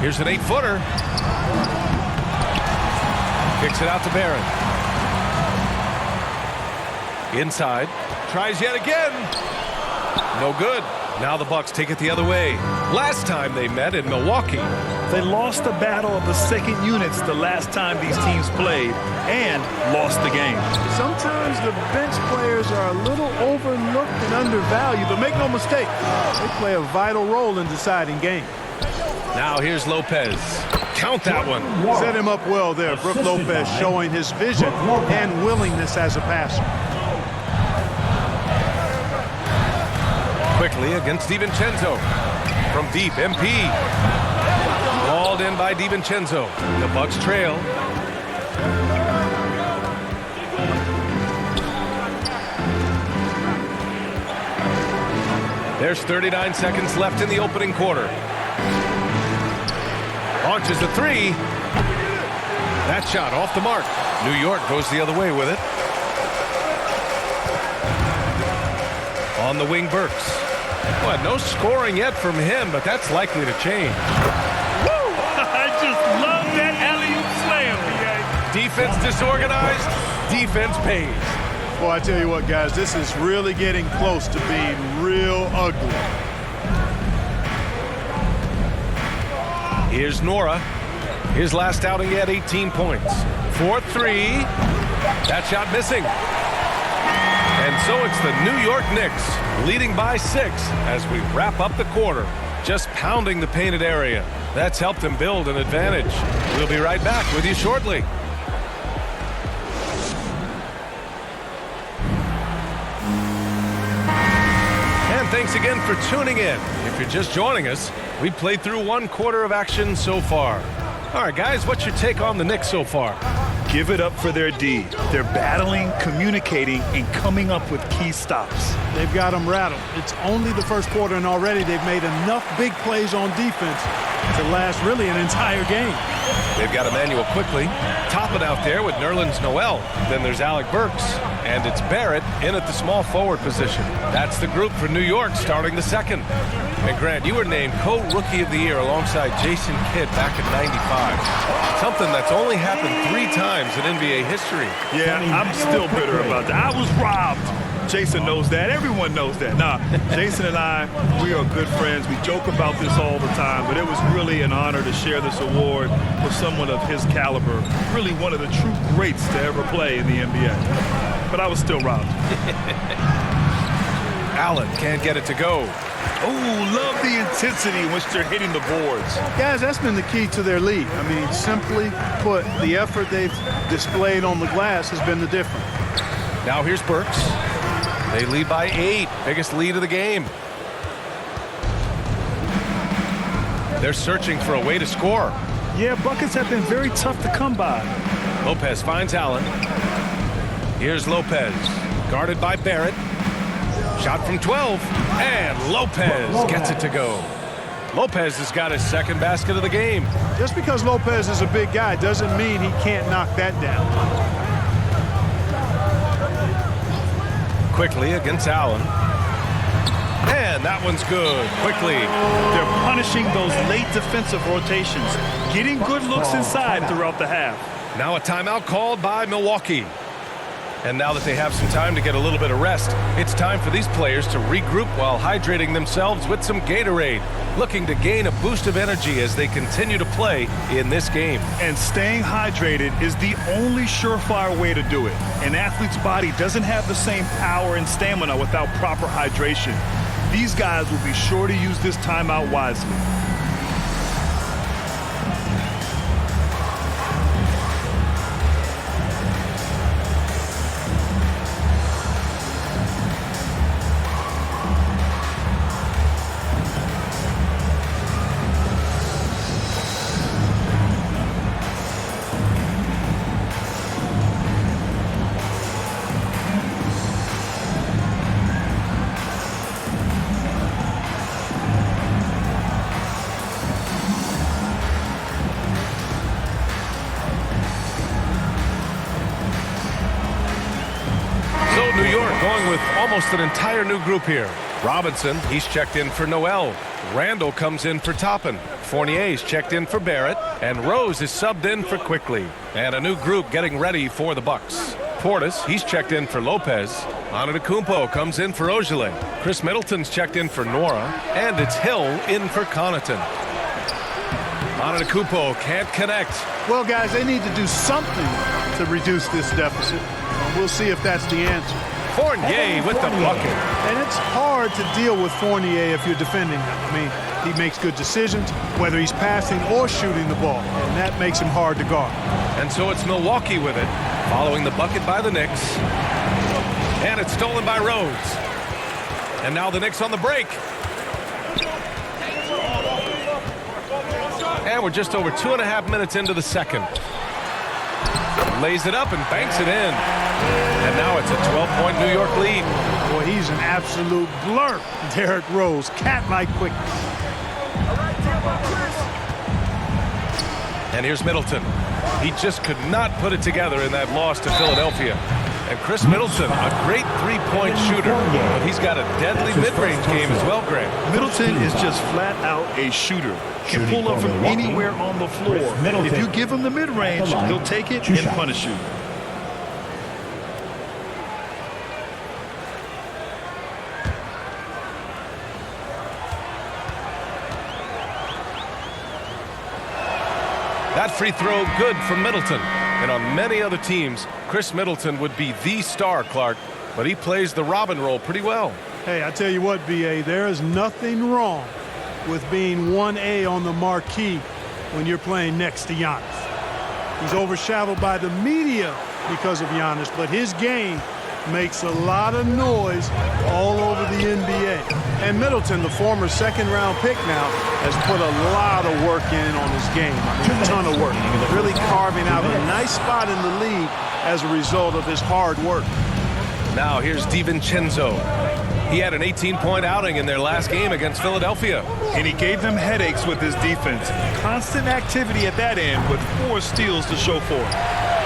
Here's an 8-footer. Kicks it out to Barron. Inside. Tries yet again. No good. Now the Bucks take it the other way. Last time they met in Milwaukee. They lost the battle of the second units the last time these teams played and lost the game. Sometimes the bench players are a little overlooked and undervalued, but make no mistake, they play a vital role in deciding games. Now here's Lopez. Count that one. Set him up well there. Brook Lopez showing his vision and willingness as a passer. Quickly against DiVincenzo. From deep, MP. Hauled in by DiVincenzo. The Bucks trail. There's 39 seconds left in the opening quarter. Launches a three. That shot off the mark. New York goes the other way with it. On the wing, Burks. Well, no scoring yet from him, but that's likely to change. Woo! I just love that alley-oop slam, BA. Defense disorganized, defense pays. Well, I tell you what, guys, this is really getting close to being real ugly. Here's Nora. His last outing, he had 18 points. 4-3. That shot missing. And so it's the New York Knicks leading by 6 as we wrap up the quarter. Just pounding the painted area. That's helped them build an advantage. We'll be right back with you shortly. And thanks again for tuning in. If you're just joining us, we played through one quarter of action so far. All right, guys, what's your take on the Knicks so far? Give it up for their D. They're battling, communicating, and coming up with key stops. They've got them rattled. It's only the first quarter, and already they've made enough big plays on defense to last really an entire game. They've got Emmanuel Quickly. Toppin out there with Nerlens Noel. Then there's Alec Burks. And it's Barrett in at the small forward position. That's the group for New York starting the second. And Grant, you were named co-rookie of the year alongside Jason Kidd back in '95. Something that's only happened 3 times in NBA history. Yeah, I'm still bitter about that. I was robbed. Jason knows that. Everyone knows that. Nah, Jason and I, we are good friends. We joke about this all the time, but it was really an honor to share this award with someone of his caliber. Really one of the true greats to ever play in the NBA. But I was still robbed. Allen can't get it to go. Oh, love the intensity in which they're hitting the boards. Guys, that's been the key to their lead. I mean, simply put, the effort they've displayed on the glass has been the difference. Now here's Burks. They lead by 8. Biggest lead of the game. They're searching for a way to score. Yeah, buckets have been very tough to come by. Lopez finds Allen. Here's Lopez. Guarded by Barrett. Shot from 12. And Lopez gets it to go. Lopez has got his second basket of the game. Just because Lopez is a big guy doesn't mean he can't knock that down. Quickly against Allen. And that one's good. Quickly. They're punishing those late defensive rotations, getting good looks inside throughout the half. Now a timeout called by Milwaukee. And now that they have some time to get a little bit of rest, it's time for these players to regroup while hydrating themselves with some Gatorade, looking to gain a boost of energy as they continue to play in this game. And staying hydrated is the only surefire way to do it. An athlete's body doesn't have the same power and stamina without proper hydration. These guys will be sure to use this timeout wisely. Almost an entire new group here. Robinson, he's checked in for Noel. Randall comes in for Toppin. Fournier's checked in for Barrett. And Rose is subbed in for Quickly. And a new group getting ready for the Bucks. Portis, he's checked in for Lopez. Antetokounmpo comes in for Ogilvy. Chris Middleton's checked in for Nora. And it's Hill in for Connaughton. Antetokounmpo can't connect. Well, guys, they need to do something to reduce this deficit. We'll see if that's the answer. Fournier with the bucket. And it's hard to deal with Fournier if you're defending him. I mean, he makes good decisions, whether he's passing or shooting the ball, and that makes him hard to guard. And so it's Milwaukee with it, following the bucket by the Knicks. And it's stolen by Rhodes. And now the Knicks on the break. And we're just over 2.5 minutes into the second. Lays it up and banks it in. And now it's a 12-point New York lead. Boy, he's an absolute blur. Derrick Rose, cat-like quickness. And here's Middleton. He just could not put it together in that loss to Philadelphia. And Chris Middleton, a great three-point shooter, but he's got a deadly mid-range game as well, Grant. Middleton is just flat out a shooter. Can pull up from anywhere on the floor. If you give him the mid-range, he'll take it and punish you. That free throw good from Middleton. And on many other teams, Chris Middleton would be the star, Clark, but he plays the Robin role pretty well. Hey, I tell you what, B.A., there is nothing wrong with being 1A on the marquee when you're playing next to Giannis. He's overshadowed by the media because of Giannis, but his game makes a lot of noise all over the NBA. And Middleton, the former second-round pick now, has put a lot of work in on his game. I mean, a ton of work. Really carving out a nice spot in the league as a result of his hard work. Now here's DiVincenzo. He had an 18-point outing in their last game against Philadelphia. And he gave them headaches with his defense. Constant activity at that end with 4 steals to show for it.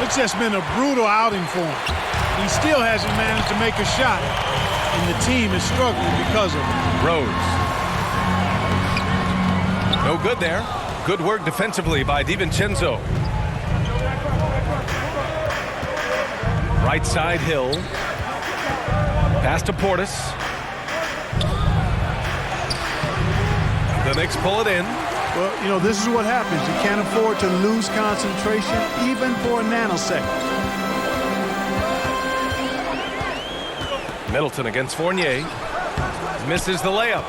It's just been a brutal outing for him. He still hasn't managed to make a shot, and the team is struggling because of it. Rose. No good there. Good work defensively by DiVincenzo. Right side, Hill. Pass to Portis. The Knicks pull it in. Well, you know, this is what happens. You can't afford to lose concentration even for a nanosecond. Middleton against Fournier. Misses the layup.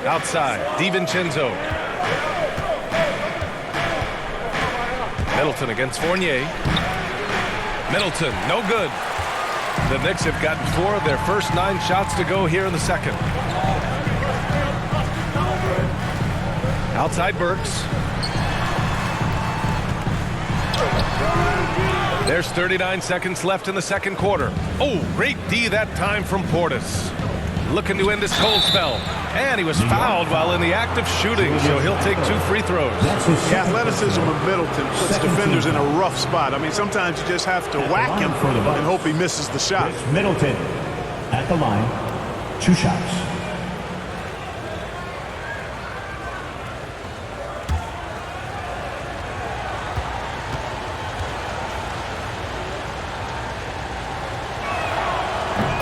Outside, DiVincenzo. Middleton against Fournier. Middleton, no good. The Knicks have gotten 4 of their first 9 shots to go here in the second. Outside Burks. There's 39 seconds left in the second quarter. Oh, great D that time from Portis. looking to end his cold spell. And he was fouled while in the act of shooting, so he'll take 2 free throws. The athleticism of Middleton puts defenders in a rough spot. I mean, sometimes you just have to whack him and hope he misses the shot. Middleton at the line, 2 shots.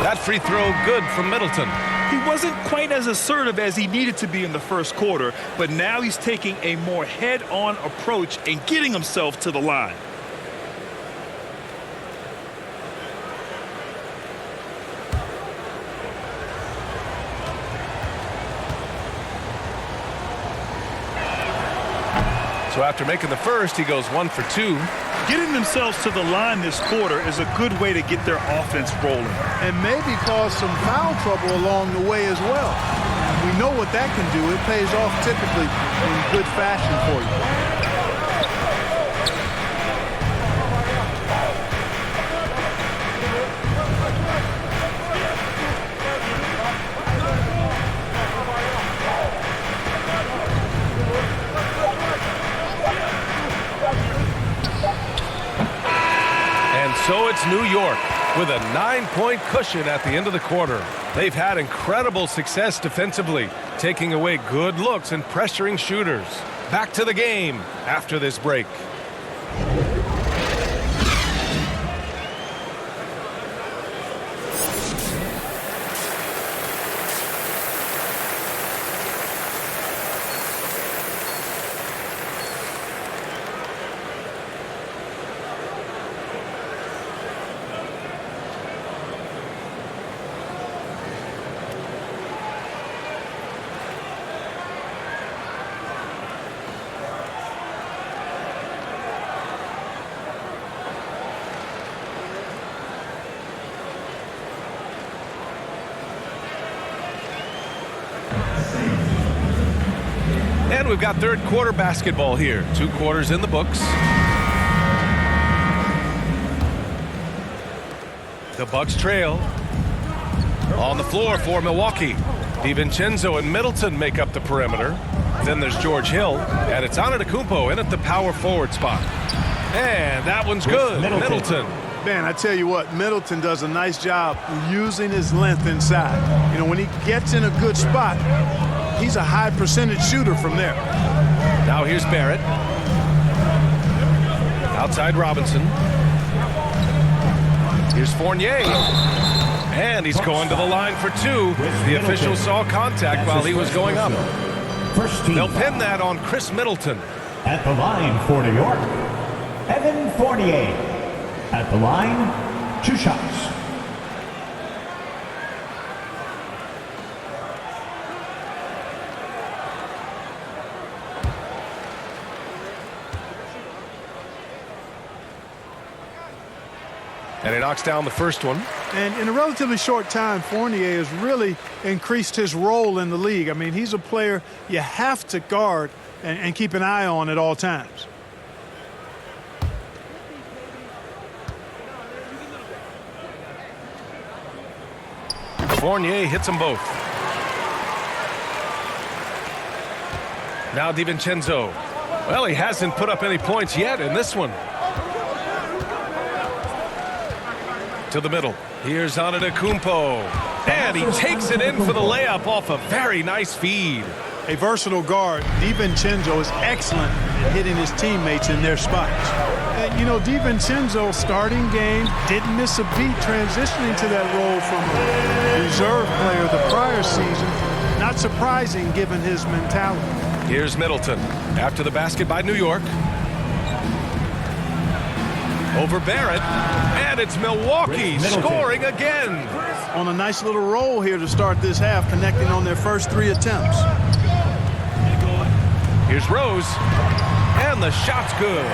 That free throw good from Middleton. He wasn't quite as assertive as he needed to be in the first quarter, but now he's taking a more head-on approach and getting himself to the line. So after making the first, he goes 1 for 2. Getting themselves to the line this quarter is a good way to get their offense rolling. And maybe cause some foul trouble along the way as well. We know what that can do. It pays off typically in good fashion for you. So it's New York with a 9-point cushion at the end of the quarter. They've had incredible success defensively, taking away good looks and pressuring shooters. Back to the game after this break. And we've got third quarter basketball here. 2 quarters in the books. The Bucks trail. On the floor for Milwaukee. DiVincenzo and Middleton make up the perimeter. Then there's George Hill. And it's Antetokounmpo in at the power forward spot. And that one's good. Middleton. Man, I tell you what, Middleton does a nice job using his length inside. You know, when he gets in a good spot, he's a high percentage shooter from there. Now here's Barrett. Outside Robinson. Here's Fournier. And he's going to the line for 2. The official saw contact while he was going up. They'll pin that on Chris Middleton. At the line for New York, Evan Fournier. At the line, 2 shots. And he knocks down the first one. And in a relatively short time, Fournier has really increased his role in the league. I mean, he's a player you have to guard and keep an eye on at all times. Fournier hits them both. Now DiVincenzo. Well, he hasn't put up any points yet in this one. To the middle. Here's Antetokounmpo. And he takes it in for the layup off a very nice feed. A versatile guard, DiVincenzo is excellent at hitting his teammates in their spots. You know, DiVincenzo starting game didn't miss a beat transitioning to that role from a reserve player the prior season. Not surprising given his mentality. Here's Middleton after the basket by New York. Over Barrett, and it's Milwaukee scoring again. On a nice little roll here to start this half, connecting on their first 3 attempts. Here's Rose, and the shot's good.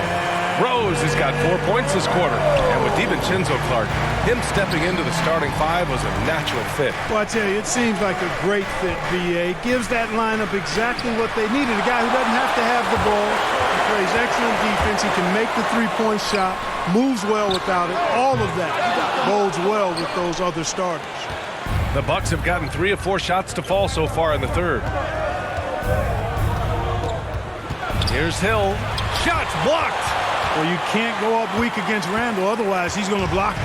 Rose has got 4 points this quarter, and with DiVincenzo, Clark, him stepping into the starting 5 was a natural fit. Well, I tell you, it seems like a great fit, VA. Gives that lineup exactly what they needed. A guy who doesn't have to have the ball. He plays excellent defense. He can make the 3-point shot, moves well without it. All of that bodes well with those other starters. The Bucks have gotten 3 of 4 shots to fall so far in the third. Here's Hill. Shots blocked. Well, you can't go up weak against Randall, otherwise he's going to block.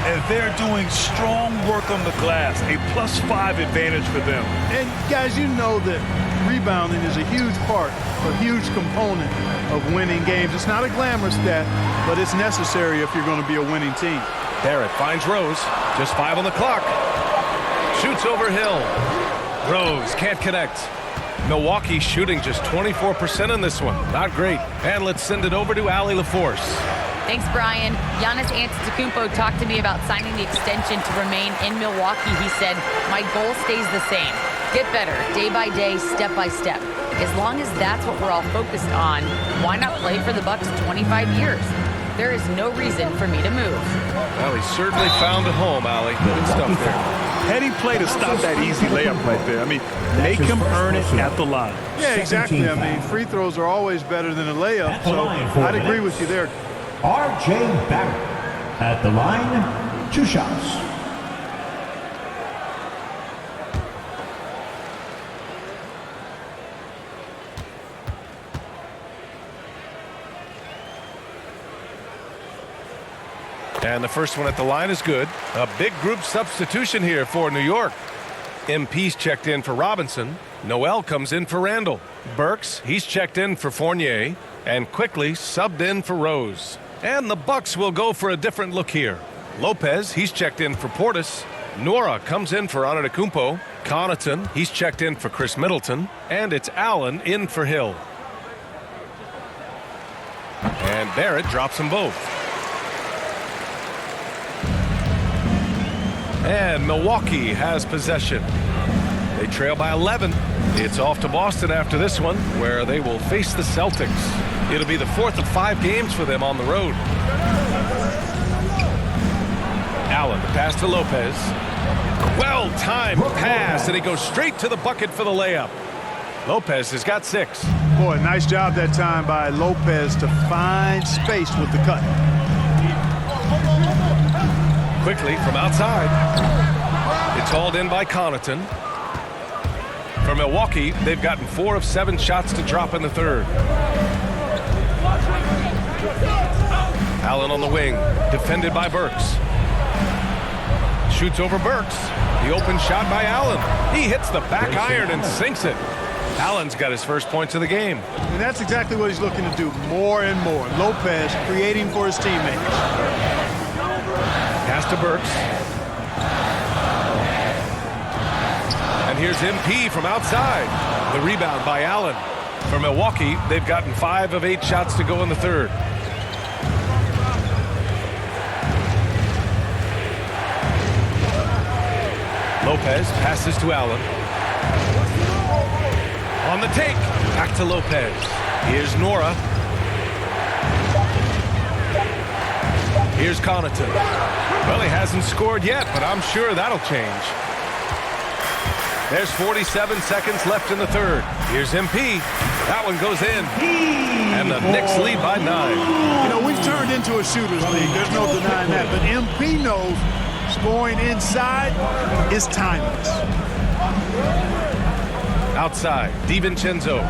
And they're doing strong work on the glass, a +5 advantage for them. And guys, you know that rebounding is a huge part, a huge component of winning games. It's not a glamour stat, but it's necessary if you're going to be a winning team. Barrett finds Rose. Just 5 on the clock. Shoots over Hill. Rose can't connect. Milwaukee shooting just 24% in this one. Not great. And let's send it over to Allie LaForce. Thanks, Brian. Giannis Antetokounmpo talked to me about signing the extension to remain in Milwaukee. He said, my goal stays the same. Get better, day by day, step by step. As long as that's what we're all focused on, why not play for the Bucks 25 years? There is no reason for me to move. Well, he certainly found a home, Allie. Good stuff there. Heady play to stop that easy layup right there. I mean, make him earn it at the line. Yeah, exactly. I mean, free throws are always better than a layup, so I'd agree with you there. R.J. Barrett at the line, 2 shots. And the first one at the line is good. A big group substitution here for New York. MP's checked in for Robinson. Noel comes in for Randall. Burks, he's checked in for Fournier. And quickly subbed in for Rose. And the Bucks will go for a different look here. Lopez, he's checked in for Portis. Nora comes in for Antetokounmpo. Connaughton, he's checked in for Chris Middleton. And it's Allen in for Hill. And Barrett drops them both. And Milwaukee has possession. They trail by 11. It's off to Boston after this one, where they will face the Celtics. It'll be the 4th of 5 games for them on the road. Allen, the pass to Lopez. Well-timed pass, and he goes straight to the bucket for the layup. Lopez has got 6. Boy, nice job that time by Lopez to find space with the cut. Quickly from outside. It's hauled in by Connaughton. For Milwaukee, they've gotten 4 of 7 shots to drop in the third. Allen on the wing, defended by Burks. Shoots over Burks. The open shot by Allen. He hits the back iron and sinks it. Allen's got his first points of the game. And that's exactly what he's looking to do more and more. Lopez creating for his teammates. Pass to Burks. And here's MP from outside. The rebound by Allen. For Milwaukee, they've gotten 5 of 8 shots to go in the third. Lopez passes to Allen. On the take. Back to Lopez. Here's Nora. Here's Connaughton. Well, he hasn't scored yet, but I'm sure that'll change. There's 47 seconds left in the third. Here's MP. That one goes in. And the Knicks lead by 9. You know, we've turned into a shooter's league. There's no denying that. But MP knows scoring inside is timeless. Outside, DiVincenzo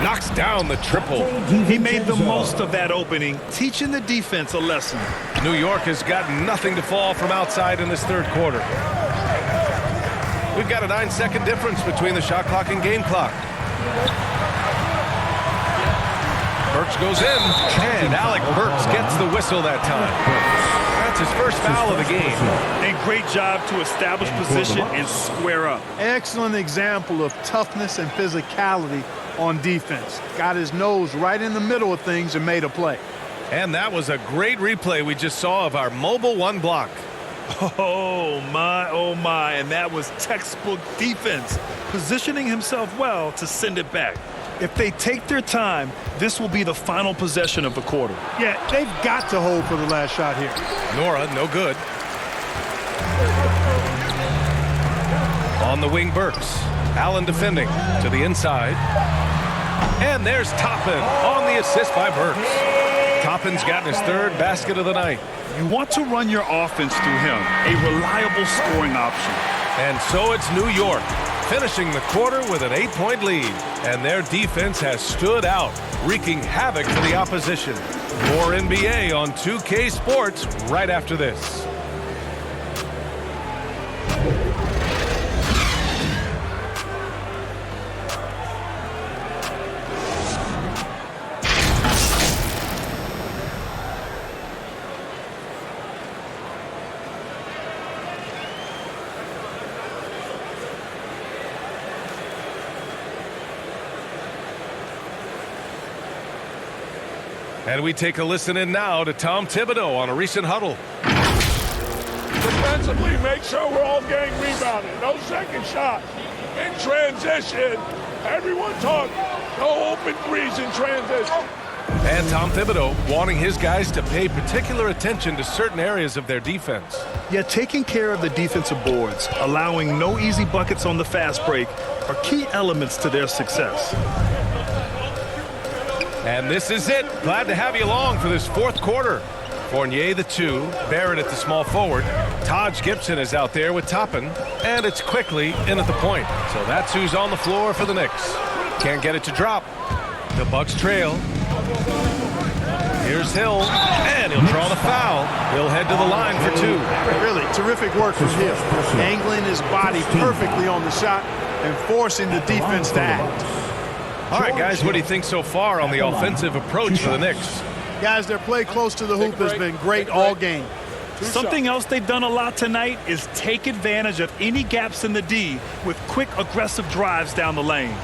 knocks down the triple. He made the most of that opening, teaching the defense a lesson. New York has got nothing to fall from outside in this third quarter. We've got a 9-second difference between the shot clock and game clock. Burks goes in, and Alec Burks gets the whistle that time. That's his first foul of the game. And great job to establish position and square up. Excellent example of toughness and physicality on defense. Got his nose right in the middle of things and made a play. And that was a great replay we just saw of our mobile 1 block. Oh my, and that was textbook defense, positioning himself well to send it back. If they take their time, this will be the final possession of the quarter. Yeah, they've got to hold for the last shot here. Nora, no good. On the wing, Burks. Allen defending to the inside. And there's Toppin on the assist by Burks. Toppin's gotten his third basket of the night. You want to run your offense through him, a reliable scoring option. And so it's New York, finishing the quarter with an 8-point lead. And their defense has stood out, wreaking havoc for the opposition. More NBA on 2K Sports right after this. And we take a listen in now to Tom Thibodeau on a recent huddle. Defensively, make sure we're all getting rebounded. No second shot. In transition, everyone talk. No open threes in transition. And Tom Thibodeau wanting his guys to pay particular attention to certain areas of their defense. Yeah, taking care of the defensive boards, allowing no easy buckets on the fast break are key elements to their success. And this is it. Glad to have you along for this fourth quarter. Fournier the 2, Barrett at the small forward. Taj Gibson is out there with Toppin, and it's quickly in at the point. So that's who's on the floor for the Knicks. Can't get it to drop. The Bucks trail. Here's Hill, and he'll draw the foul. He'll head to the line for 2. Really terrific work from Hill, angling his body perfectly on the shot and forcing the defense to act. All right, guys, what do you think so far on the offensive approach for the Knicks? Guys, their play close to the hoop has been great all game. Something else they've done a lot tonight is take advantage of any gaps in the D with quick, aggressive drives down the lane.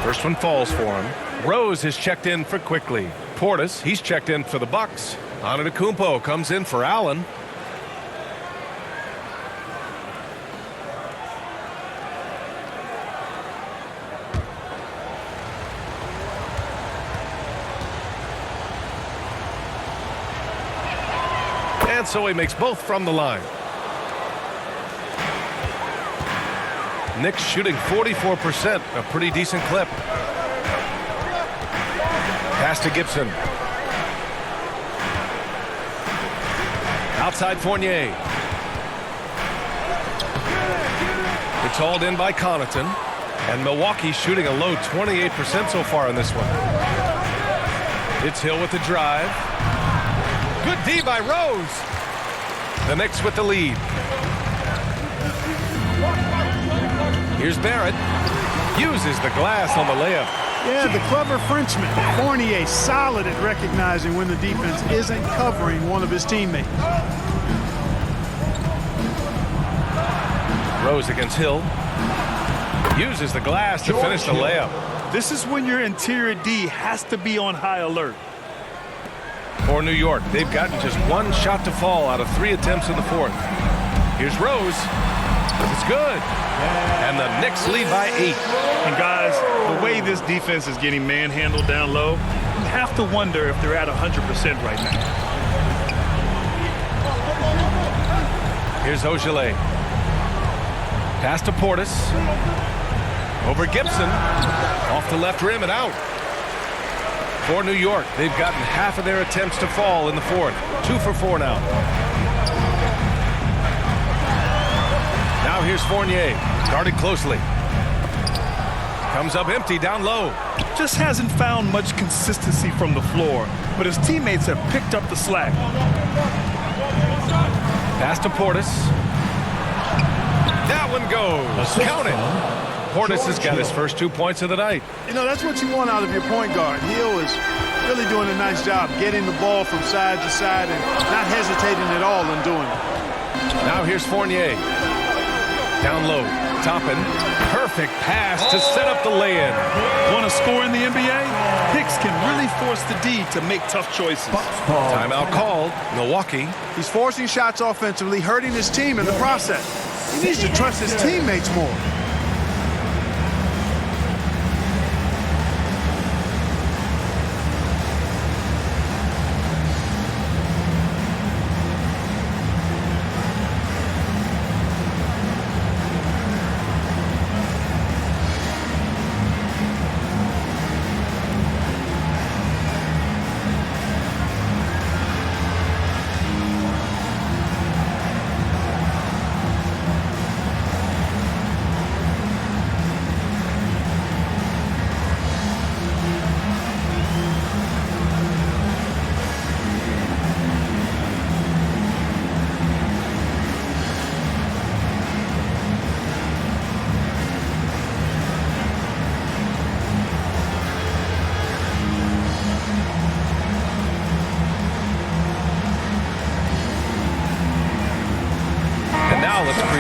First one falls for him. Rose has checked in for Quickly. Portis, he's checked in for the Bucks. Antetokounmpo comes in for Allen. And so he makes both from the line. Knicks shooting 44%, a pretty decent clip. Pass to Gibson. Outside Fournier. It's hauled in by Connaughton. And Milwaukee shooting a low 28% so far in this one. It's Hill with the drive. Good D by Rose. The Knicks with the lead. Here's Barrett. Uses the glass on the layup. Yeah, the clever Frenchman. Fournier solid at recognizing when the defense isn't covering one of his teammates. Rose against Hill. Uses the glass to finish the layup. This is when your interior D has to be on high alert. For New York, they've gotten just one shot to fall out of 3 attempts in the fourth. Here's Rose. It's good. And the Knicks lead by 8. And guys, the way this defense is getting manhandled down low, you have to wonder if they're at 100% right now. Here's Ogilvy. Pass to Portis. Over Gibson. Off the left rim and out. For New York, they've gotten half of their attempts to fall in the fourth. 2 for 4 now. Now here's Fournier, guarded closely. Comes up empty down low. Just hasn't found much consistency from the floor, but his teammates have picked up the slack. Pass to Portis. That one goes. Count it. Portis has got his first 2 points of the night. You know, that's what you want out of your point guard. Hill is really doing a nice job getting the ball from side to side and not hesitating at all in doing it. Now here's Fournier. Down low. Toppin. Perfect pass to set up the lay-in. Want to score in the NBA? Hicks can really force the D to make tough choices. Timeout called. Milwaukee. He's forcing shots offensively, hurting his team in the process. He needs to trust his teammates more.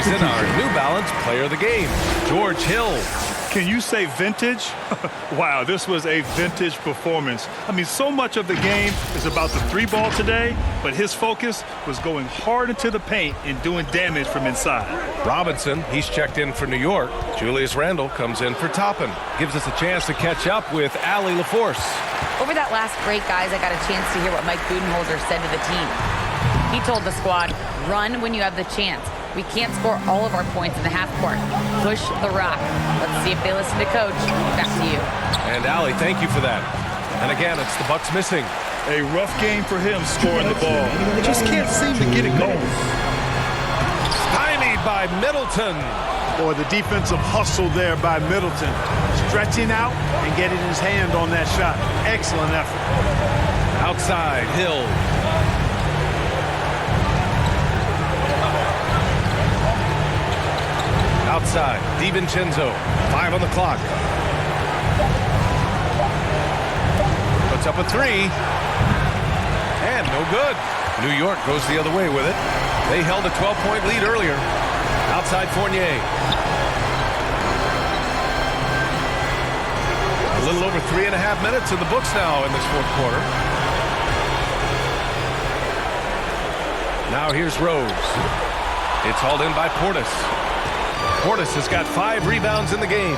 season, our New Balance Player of the Game, George Hill. Can you say vintage? Wow, this was a vintage performance. I mean, so much of the game is about the three ball today, but his focus was going hard into the paint and doing damage from inside. Robinson, he's checked in for New York. Julius Randle comes in for Toppin. Gives us a chance to catch up with Allie LaForce. Over that last break, guys, I got a chance to hear what Mike Budenholzer said to the team. He told the squad, run when you have the chance. We can't score all of our points in the half court. Push the rock. Let's see if they listen to Coach. Back to you. And Allie, thank you for that. And again, it's the Bucks missing. A rough game for him scoring the ball. Just can't seem to get it going. Stymied by Middleton. Boy, the defensive hustle there by Middleton. Stretching out and getting his hand on that shot. Excellent effort. Outside, Hill. Outside, DiVincenzo, 5 on the clock. Puts up a three, and no good. New York goes the other way with it. They held a 12-point lead earlier. Outside Fournier. A little over 3.5 minutes in the books now in this fourth quarter. Now here's Rose. It's hauled in by Portis. Portis has got 5 rebounds in the game.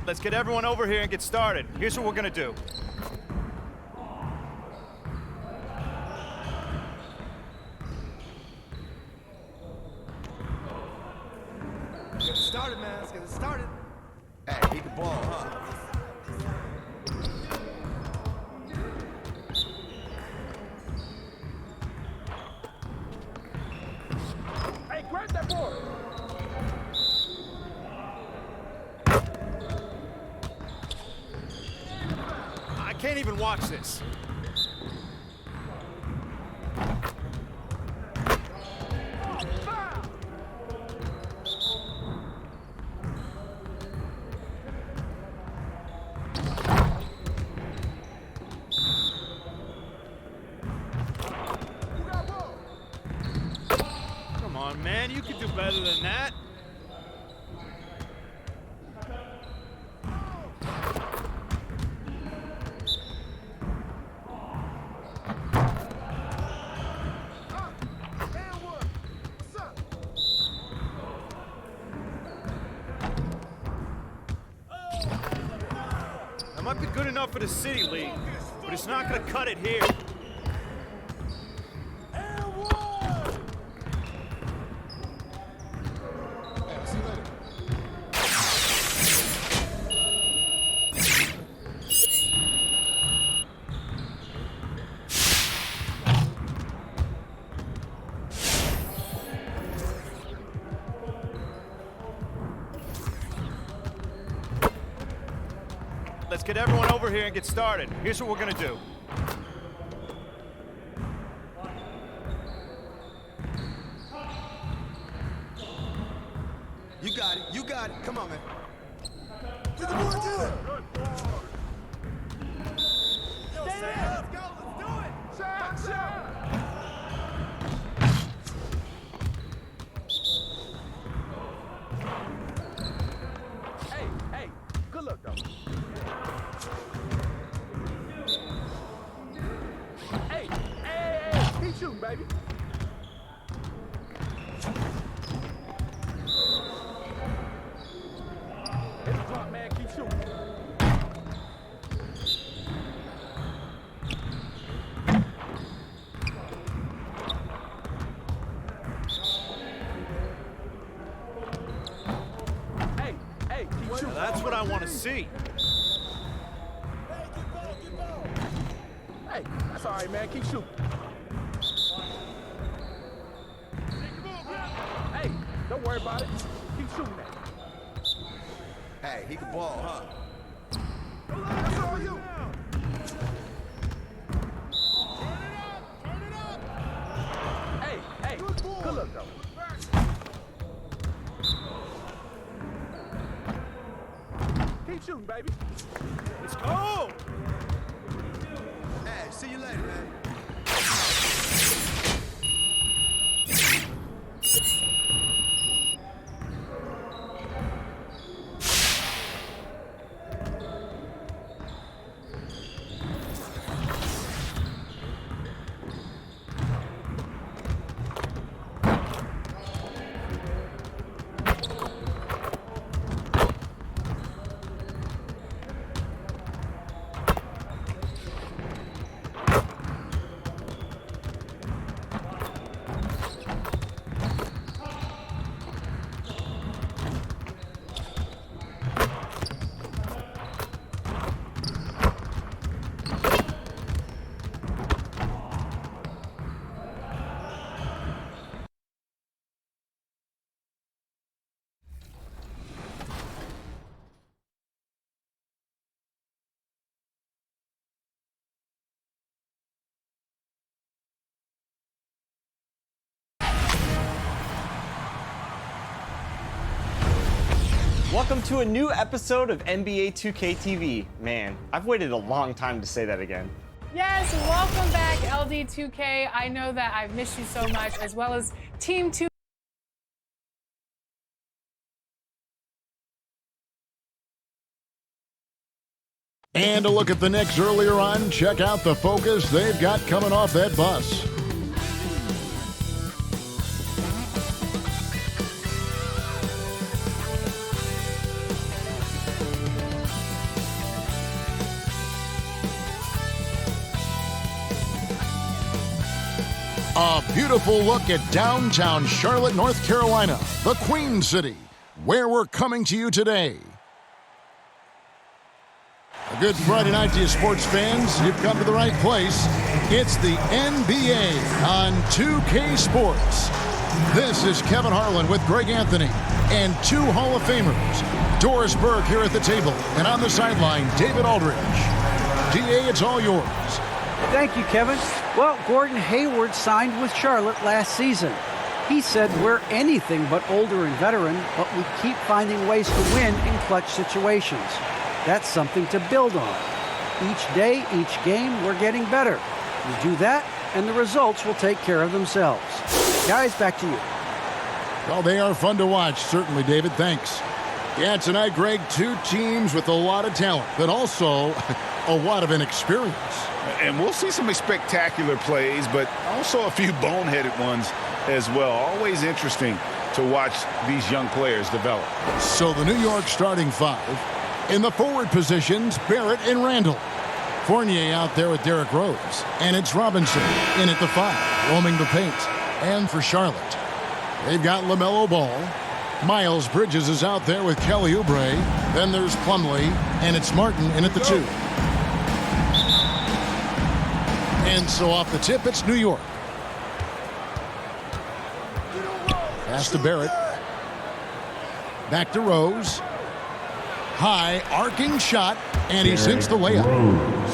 Let's get everyone over here and get started. Here's what we're gonna do. Get it started, man. Let's get it started. Hey, he can ball, huh? Hey, grab that board. I can't even watch this. Come on, man, you can do better than that. That might be good enough for the City League, but it's not gonna cut it here. Let's get everyone over here and get started. Here's what we're gonna do. You got it. You got it. Come on, man. Get the board, do it. Yo, Sam, let's go. Let's do it. Shot. Hey, good luck, though. Hey, keep shooting, baby. Hit the clock, man. Keep shooting. Hey, keep shooting. That's what I want to see. Hey, that's all right, man. Keep shooting. Hey, don't worry about it. Keep shooting that. Hey, he can ball, huh? That's all you. Turn it up. Hey, good luck, though. Keep shooting, baby. Let's go! Hey, see you later, man. Welcome to a new episode of NBA 2K TV. Man, I've waited a long time to say that again. Yes, welcome back, LD2K. I know that I've missed you so much, as well as Team 2. And a look at the Knicks earlier on. Check out the focus they've got coming off that bus. A beautiful look at downtown Charlotte, North Carolina, the Queen City, where we're coming to you today. A good Friday night to you sports fans. You've come to the right place. It's the NBA on 2K Sports. This is Kevin Harlan with Greg Anthony and two Hall of Famers. Doris Burke here at the table, and on the sideline, David Aldridge. DA, it's all yours. Thank you, Kevin. Well, Gordon Hayward signed with Charlotte last season. He said we're anything but older and veteran, but we keep finding ways to win in clutch situations. That's something to build on. Each day, each game, we're getting better. We do that, and the results will take care of themselves. Guys, back to you. Well, they are fun to watch, certainly, David. Thanks. Yeah, tonight, Greg, two teams with a lot of talent, but also a lot of inexperience. And we'll see some spectacular plays, but also a few boneheaded ones as well. Always interesting to watch these young players develop. So the New York starting five. In the forward positions, Barrett and Randall. Fournier out there with Derrick Rose. And it's Robinson in at the five, roaming the paint. And for Charlotte, they've got LaMela Ball. Miles Bridges is out there with Kelly Oubre. Then there's Plumlee, and it's Martin in at the two. And so off the tip, it's New York. Pass to Barrett. Back to Rose. High, arcing shot, and he sinks the layup.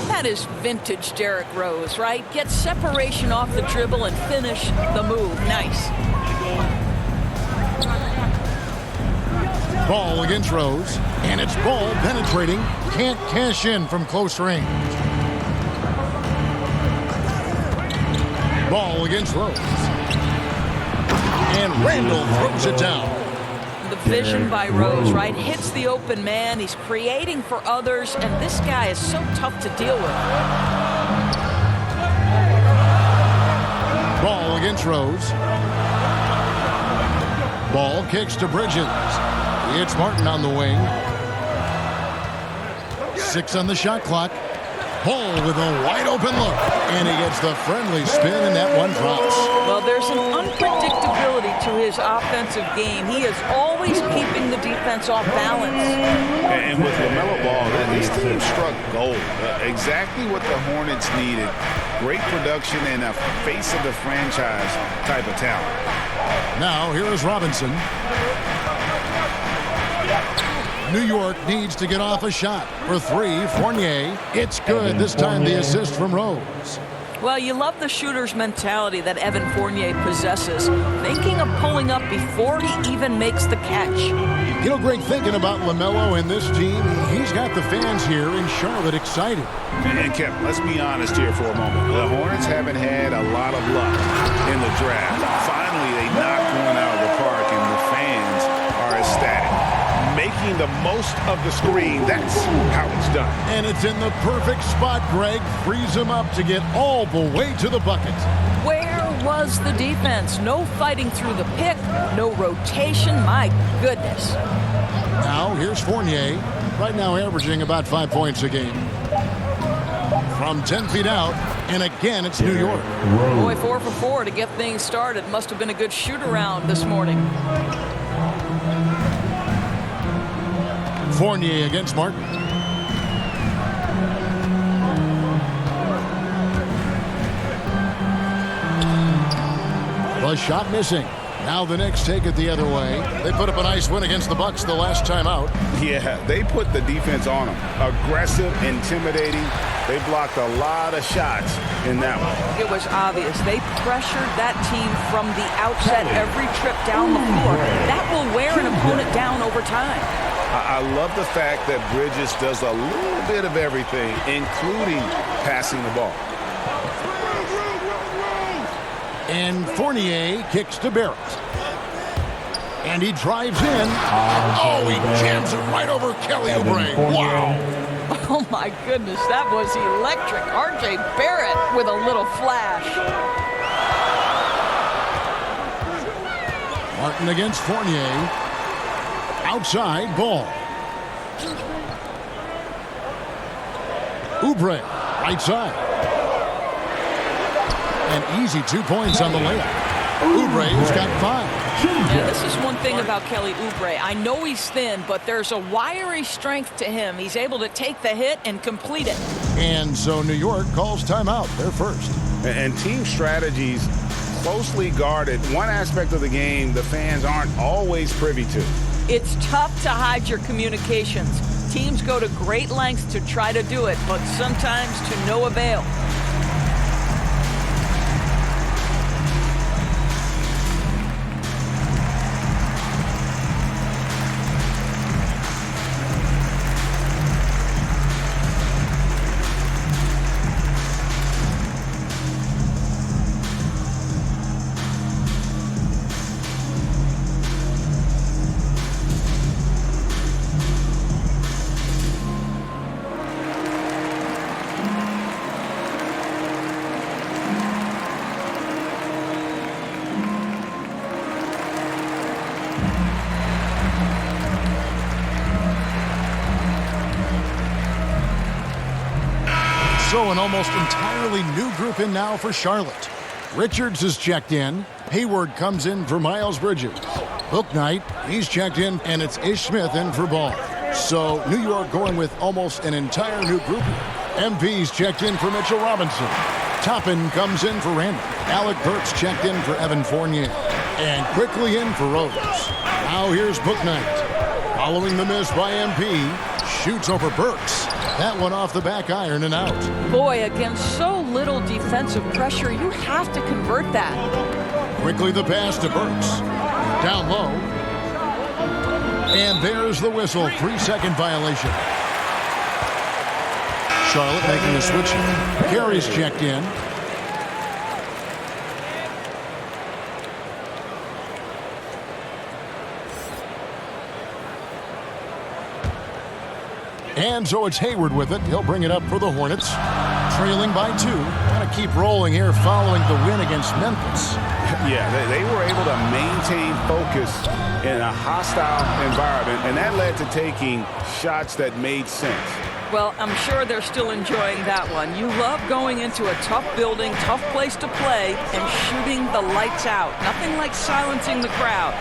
That is vintage Derrick Rose, right? Get separation off the dribble and finish the move. Nice. Ball against Rose, and it's Ball penetrating. Can't cash in from close range. Ball against Rose. And Randall throws it down. The vision by Rose, right? Hits the open man. He's creating for others, and this guy is so tough to deal with. Ball against Rose. Ball kicks to Bridges. It's Martin on the wing. 6 on the shot clock. Ball with a wide open look, and he gets the friendly spin, and that one drops. Well, there's an unpredictability to his offensive game. He is always keeping the defense off balance. And with LaMela Ball, this team struck gold. Exactly what the Hornets needed. Great production and a face of the franchise type of talent. Now, here is Robinson. New York needs to get off a shot. For three, Fournier. It's good. This time the assist from Rose. Well, you love the shooter's mentality that Evan Fournier possesses, thinking of pulling up before he even makes the catch. You know, Greg, thinking about LaMelo and this team, he's got the fans here in Charlotte excited. And Kevin, let's be honest here for a moment. The Hornets haven't had a lot of luck in the draft. Finally, they knocked one out of the park, and the fans are ecstatic. Making the most of the screen, that's how it's done. And it's in the perfect spot, Greg. Frees him up to get all the way to the bucket. Where was the defense? No fighting through the pick, no rotation. My goodness. Now, here's Fournier. Right now averaging about 5 points a game. From 10 feet out, and again, it's New York. Boy, 4 for 4 to get things started. Must have been a good shoot-around this morning. Fournier against Martin. The shot missing. Now the Knicks take it the other way. They put up a nice win against the Bucks the last time out. Yeah, they put the defense on them. Aggressive, intimidating. They blocked a lot of shots in that one. It was obvious. They pressured that team from the outset every trip down the floor. That will wear an opponent down over time. I love the fact that Bridges does a little bit of everything, including passing the ball. And Fournier kicks to Barrett. And he drives in. Oh, he jams it right over Kelly Oubre. Wow. Oh, my goodness. That was electric. R.J. Barrett with a little flash. Martin against Fournier. Outside ball. Oubre, right side. An easy 2 points on the layup. Oubre's got 5. Yeah, this is one thing about Kelly Oubre. I know he's thin, but there's a wiry strength to him. He's able to take the hit and complete it. And so New York calls timeout. They're first. And team strategies closely guarded. One aspect of the game the fans aren't always privy to. It's tough to hide your communications. Teams go to great lengths to try to do it, but sometimes to no avail. So an almost entirely new group in now for Charlotte. Richards is checked in. Hayward comes in for Miles Bridges. Bouknight, he's checked in, and it's Ish Smith in for Ball. So New York going with almost an entire new group. MP's checked in for Mitchell Robinson. Toppin comes in for Randall. Alec Burks checked in for Evan Fournier. And quickly in for Rose. Now here's Bouknight. Following the miss by MP, shoots over Burks. That one off the back iron and out. Boy, against so little defensive pressure, you have to convert that. Quickly the pass to Burks. Down low. And there's the whistle. 3-second violation. Charlotte making a switch. Carey's checked in. And so it's Hayward with it. He'll bring it up for the Hornets. Trailing by 2. Got to keep rolling here following the win against Memphis. Yeah, they were able to maintain focus in a hostile environment, and that led to taking shots that made sense. Well, I'm sure they're still enjoying that one. You love going into a tough building, tough place to play, and shooting the lights out. Nothing like silencing the crowd.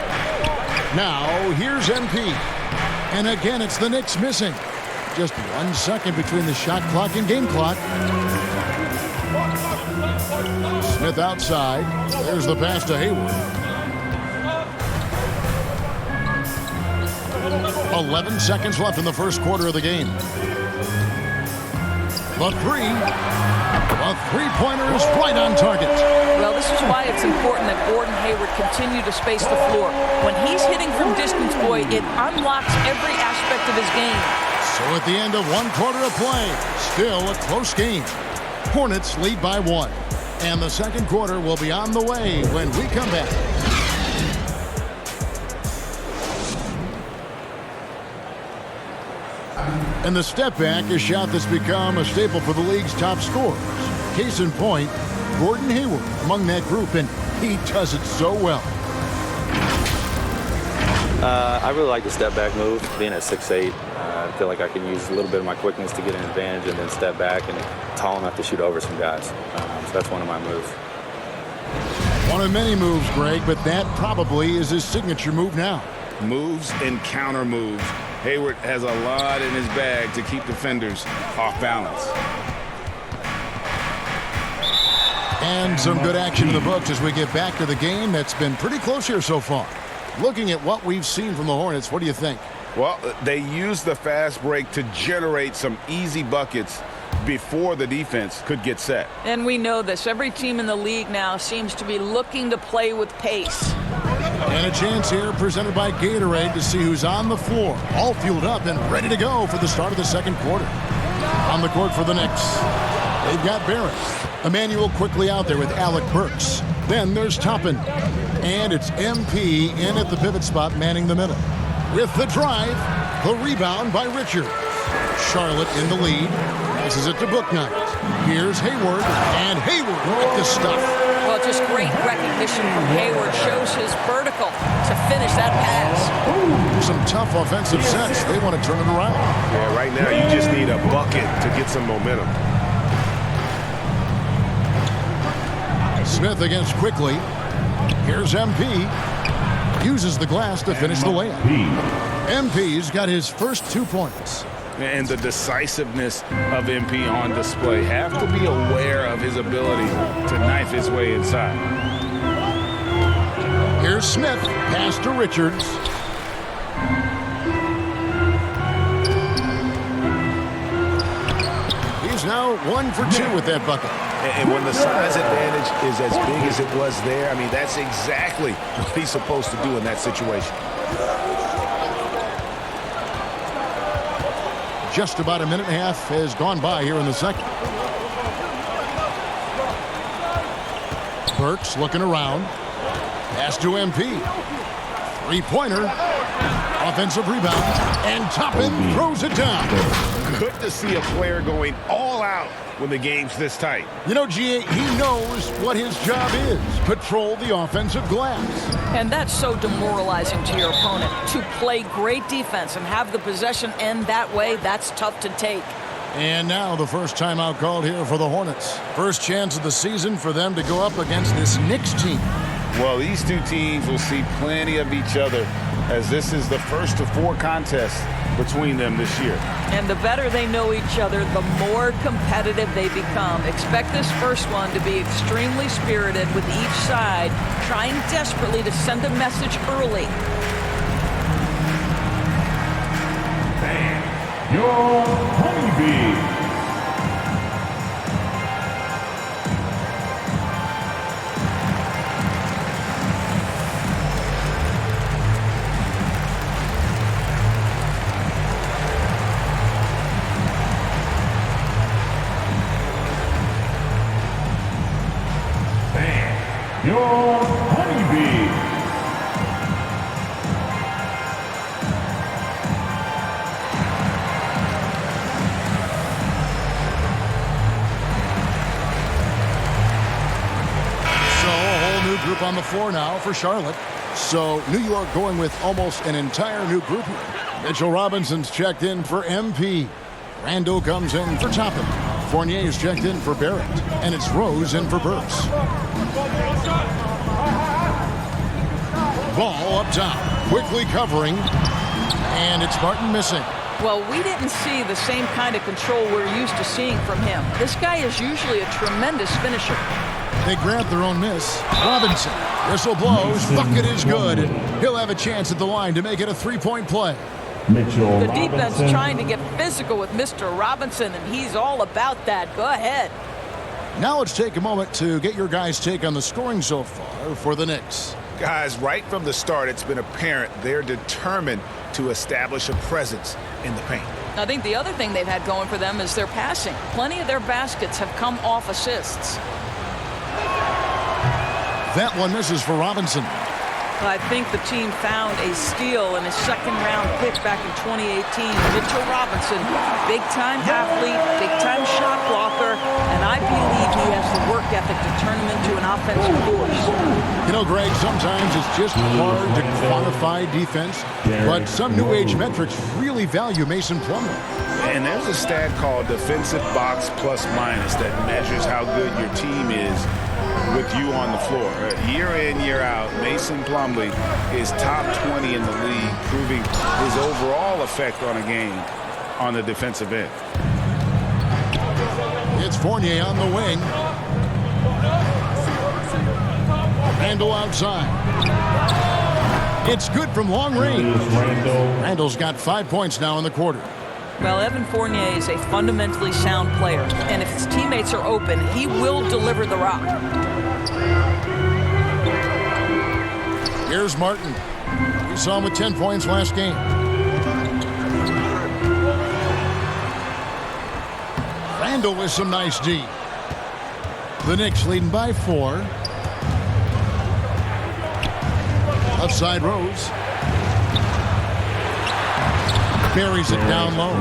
Now, here's MP. And again, it's the Knicks missing. Just 1 second between the shot clock and game clock. Smith outside. There's the pass to Hayward. 11 seconds left in the first quarter of the game. The three-pointer is right on target. Well, this is why it's important that Gordon Hayward continue to space the floor. When he's hitting from distance, boy, it unlocks every aspect of his game. So at the end of 1 quarter of play, still a close game. Hornets lead by 1. And the second quarter will be on the way when we come back. And the step back, a shot that's become a staple for the league's top scorers. Case in point, Gordon Hayward among that group, and he does it so well. I really like the step back move. Being at 6'8", I feel like I can use a little bit of my quickness to get an advantage and then step back, and tall enough to shoot over some guys. So that's one of my moves. One of many moves, Greg, but that probably is his signature move now. Moves and counter moves. Hayward has a lot in his bag to keep defenders off balance. And some good action in the books as we get back to the game that's been pretty close here so far. Looking at what we've seen from the Hornets, what do you think? Well, they used the fast break to generate some easy buckets before the defense could get set. And we know this. Every team in the league now seems to be looking to play with pace. And a chance here presented by Gatorade to see who's on the floor. All fueled up and ready to go for the start of the second quarter. On the court for the Knicks, they've got Barrett. Emmanuel quickly out there with Alec Burks. Then there's Toppin. And it's MP in at the pivot spot, manning the middle. With the drive, the rebound by Richard. Charlotte in the lead. Passes it to Bouknight. Here's Hayward, and Hayward with the stuff. Well, just great recognition from Hayward. Shows his vertical to finish that pass. Some tough offensive sets. They want to turn it around. Yeah, right now you just need a bucket to get some momentum. Smith against Quickly. Here's MP. Uses the glass to finish the layup. MP's got his first 2 points. And the decisiveness of MP on display. Have to be aware of his ability to knife his way inside. Here's Smith. Pass to Richards. He's now 1 for 2 with that bucket. And when the size advantage is as big as it was there, I mean, that's exactly what he's supposed to do in that situation. Just about a minute and a half has gone by here in the second. Burks looking around. Pass to MP. Three-pointer. Offensive rebound. And Toppin throws it down. Good to see a player going all out when the game's this tight. You know, GA, he knows what his job is. Patrol the offensive glass. And that's so demoralizing to your opponent. To play great defense and have the possession end that way, that's tough to take. And now the first timeout called here for the Hornets. First chance of the season for them to go up against this Knicks team. Well, these two teams will see plenty of each other, as this is the first of 4 contests between them this year. And the better they know each other, the more competitive they become. Expect this first one to be extremely spirited, with each side trying desperately to send a message early. Your honeybee. Your honeybee. So a whole new group on the floor now for Charlotte. So New York going with almost an entire new group here. Mitchell Robinson's checked in for MP. Randall comes in for Toppin. Fournier's checked in for Barrett. And it's Rose in for Burks. Ball up top. Quickly covering. And it's Martin missing. Well, we didn't see the same kind of control we're used to seeing from him. This guy is usually a tremendous finisher. They grant their own miss. Robinson. Whistle blows. Bucket is good. He'll have a chance at the line to make it a 3-point play. The defense trying to get physical with Mr. Robinson, and he's all about that. Go ahead. Now let's take a moment to get your guys' take on the scoring so far for the Knicks. Guys, right from the start, it's been apparent they're determined to establish a presence in the paint. I think the other thing they've had going for them is their passing. Plenty of their baskets have come off assists. That one misses for Robinson. I think the team found a steal in his second-round pick back in 2018. Mitchell Robinson, big-time athlete, big-time shot blocker, and I believe he has the work ethic to turn him into an offensive force. You know, Greg, sometimes it's just hard to quantify defense, but some new age metrics really value Mason Plumlee. And there's a stat called defensive box plus minus that measures how good your team is with you on the floor. Year in, year out, Mason Plumlee is top 20 in the league, proving his overall effect on a game on the defensive end. It's Fournier on the wing. Randall outside. It's good from long range. Randall's got 5 points now in the quarter. Well, Evan Fournier is a fundamentally sound player, and if his teammates are open, he will deliver the rock. Here's Martin. We saw him with 10 points last game. Randall with some nice D. The Knicks leading by 4. Upside Rose. Buries it down low.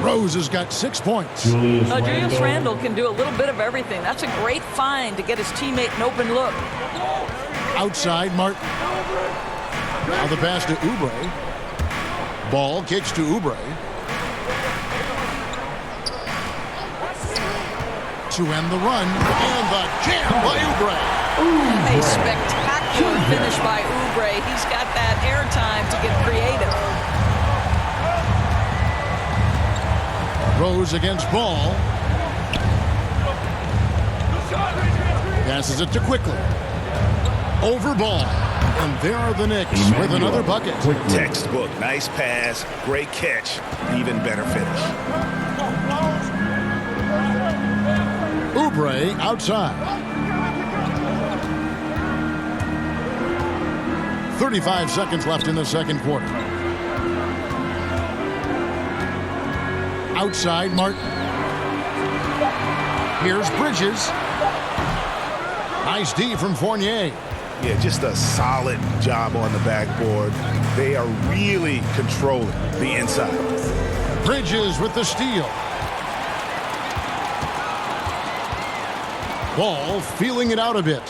Rose has got 6 points. Julius Randle can do a little bit of everything. That's a great find to get his teammate an open look. Outside Martin. Now the pass to Oubre. Ball kicks to Oubre. to end the run, and the jam by Oubre. A spectacular finish by Oubre. He's got that airtime to get creative. Rose against Ball. Passes it to Quickly. Over Ball. And there are the Knicks with another bucket. Textbook. Nice pass. Great catch. Even better finish. Oubre outside. 35 seconds left in the second quarter. Outside Martin. Here's Bridges. Nice D from Fournier. Yeah, just a solid job on the backboard. They are really controlling the inside. Bridges with the steal. Ball feeling it out a bit.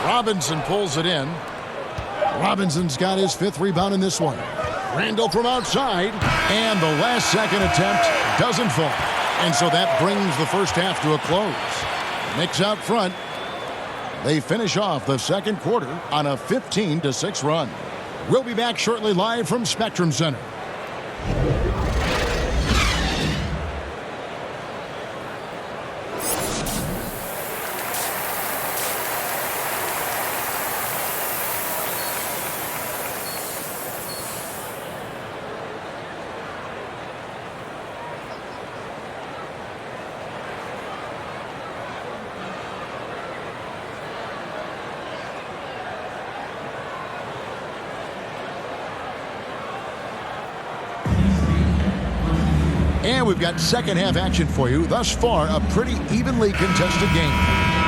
Robinson pulls it in. Robinson's got his 5th rebound in this one. Randall from outside, and the last second attempt doesn't fall. And so that brings the first half to a close. Knicks out front. They finish off the second quarter on a 15-6 run. We'll be back shortly live from Spectrum Center. And we've got second half action for you. Thus far, a pretty evenly contested game.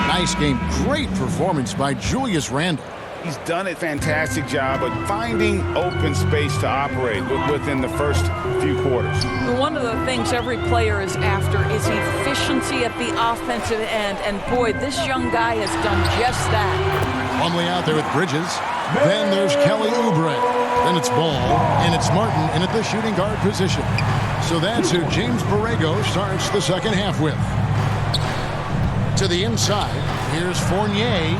Nice game. Great performance by Julius Randle. He's done a fantastic job of finding open space to operate within the first few quarters. One of the things every player is after is efficiency at the offensive end. And boy, this young guy has done just that. Plumlee out there with Bridges. Then there's Kelly Oubre. Then it's Ball. And it's Martin in at the shooting guard position. So that's who James Borrego starts the second half with. To the inside, here's Fournier.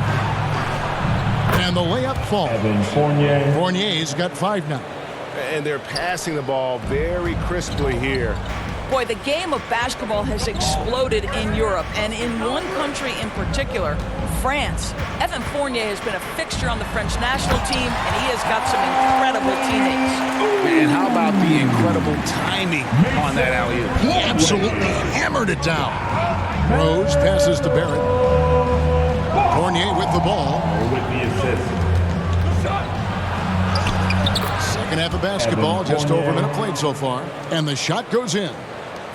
And the layup falls. Fournier's got 5 now. And they're passing the ball very crisply here. Boy, the game of basketball has exploded in Europe, and in one country in particular, France. Evan Fournier has been a fixture on the French national team, and he has got some incredible teammates. And how about the incredible timing on that alley-oop? He absolutely hammered it down. Rose passes to Barrett. Fournier with the ball. With the assist. Second half of basketball, just over a minute played so far. And the shot goes in.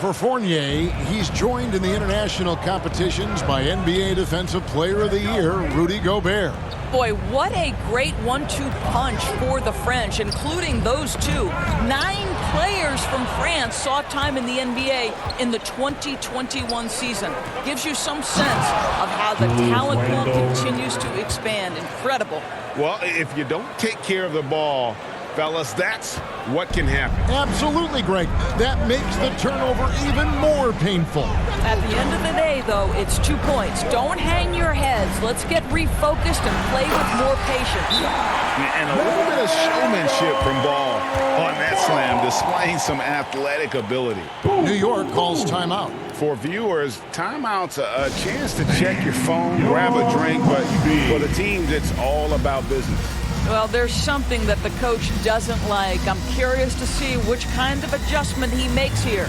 For Fournier, he's joined in the international competitions by NBA Defensive Player of the Year, Rudy Gobert. Boy, what a great 1-2 punch for the French, including those two. 9 players from France saw time in the NBA in the 2021 season. Gives you some sense of how the talent pool continues to expand. Incredible. Well, if you don't take care of the ball, fellas, that's what can happen. Absolutely, Greg. That makes the turnover even more painful. At the end of the day, though, it's 2 points. Don't hang your heads. Let's get refocused and play with more patience. And a little bit of showmanship from Ball on that slam, displaying some athletic ability. New York calls timeout. For viewers, timeout's a chance to check your phone, grab a drink, but for the teams, it's all about business. Well, there's something that the coach doesn't like. I'm curious to see which kind of adjustment he makes here.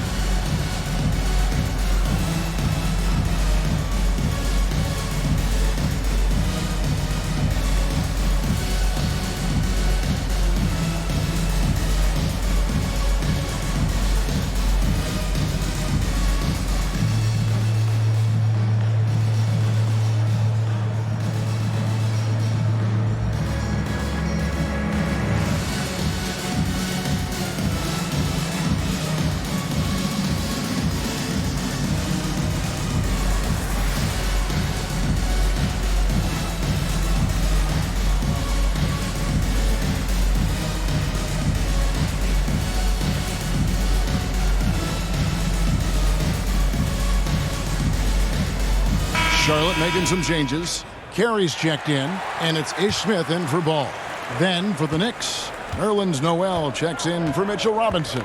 Charlotte making some changes. Carey's checked in, and it's Ish Smith in for Ball. Then for the Knicks, Nerlens Noel checks in for Mitchell Robinson.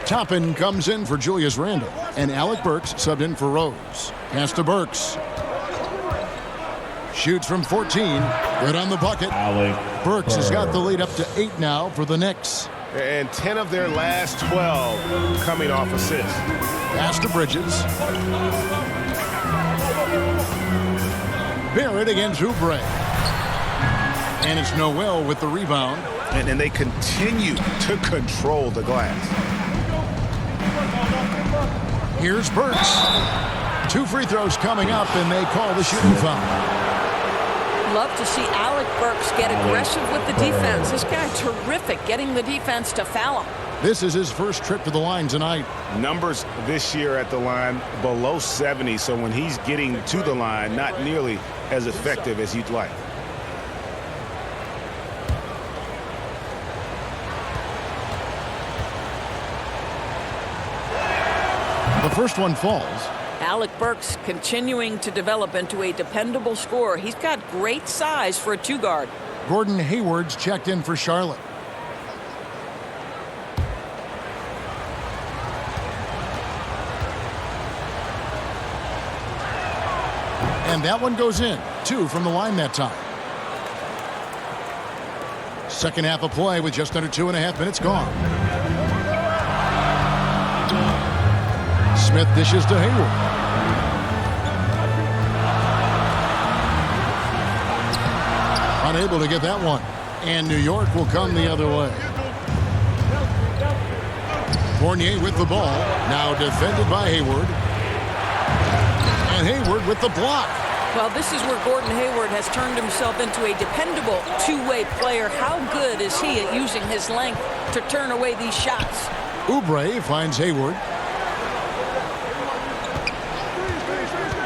Toppin comes in for Julius Randle, and Alec Burks subbed in for Rose. Pass to Burks. Shoots from 14. Good on the bucket. Burks has got the lead up to 8 now for the Knicks. And 10 of their last 12 coming off assists. Pass to Bridges. Barrett against Oubre. And it's Noel with the rebound. And they continue to control the glass. Here's Burks. 2 free throws coming up, and they call the shooting foul. Love to see Alec Burks get aggressive with the defense. This guy terrific getting the defense to foul him. This is his first trip to the line tonight. Numbers this year at the line below 70, so when he's getting to the line, not nearly as effective as you'd like. The first one falls. Alec Burks continuing to develop into a dependable scorer. He's got great size for a 2-guard. Gordon Hayward's checked in for Charlotte. And that one goes in. 2 from the line that time. Second half of play with just under 2.5 minutes gone. Smith dishes to Hayward. Unable to get that one. And New York will come the other way. Fournier with the ball. Now defended by Hayward. And Hayward with the block. Well, this is where Gordon Hayward has turned himself into a dependable two-way player. How good is he at using his length to turn away these shots? Oubre finds Hayward.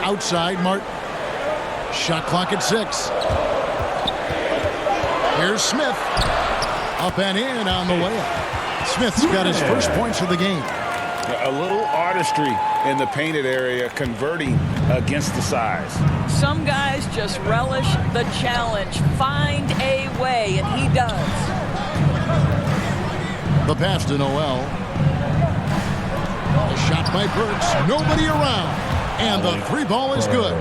Outside Martin. Shot clock at 6. Here's Smith. Up and in on the layup. Smith's got his first points of the game. A little artistry in the painted area, converting against the size. Some guys just relish the challenge. Find a way, and he does. The pass to Noel. A shot by Burks. Nobody around. And the 3-ball is good.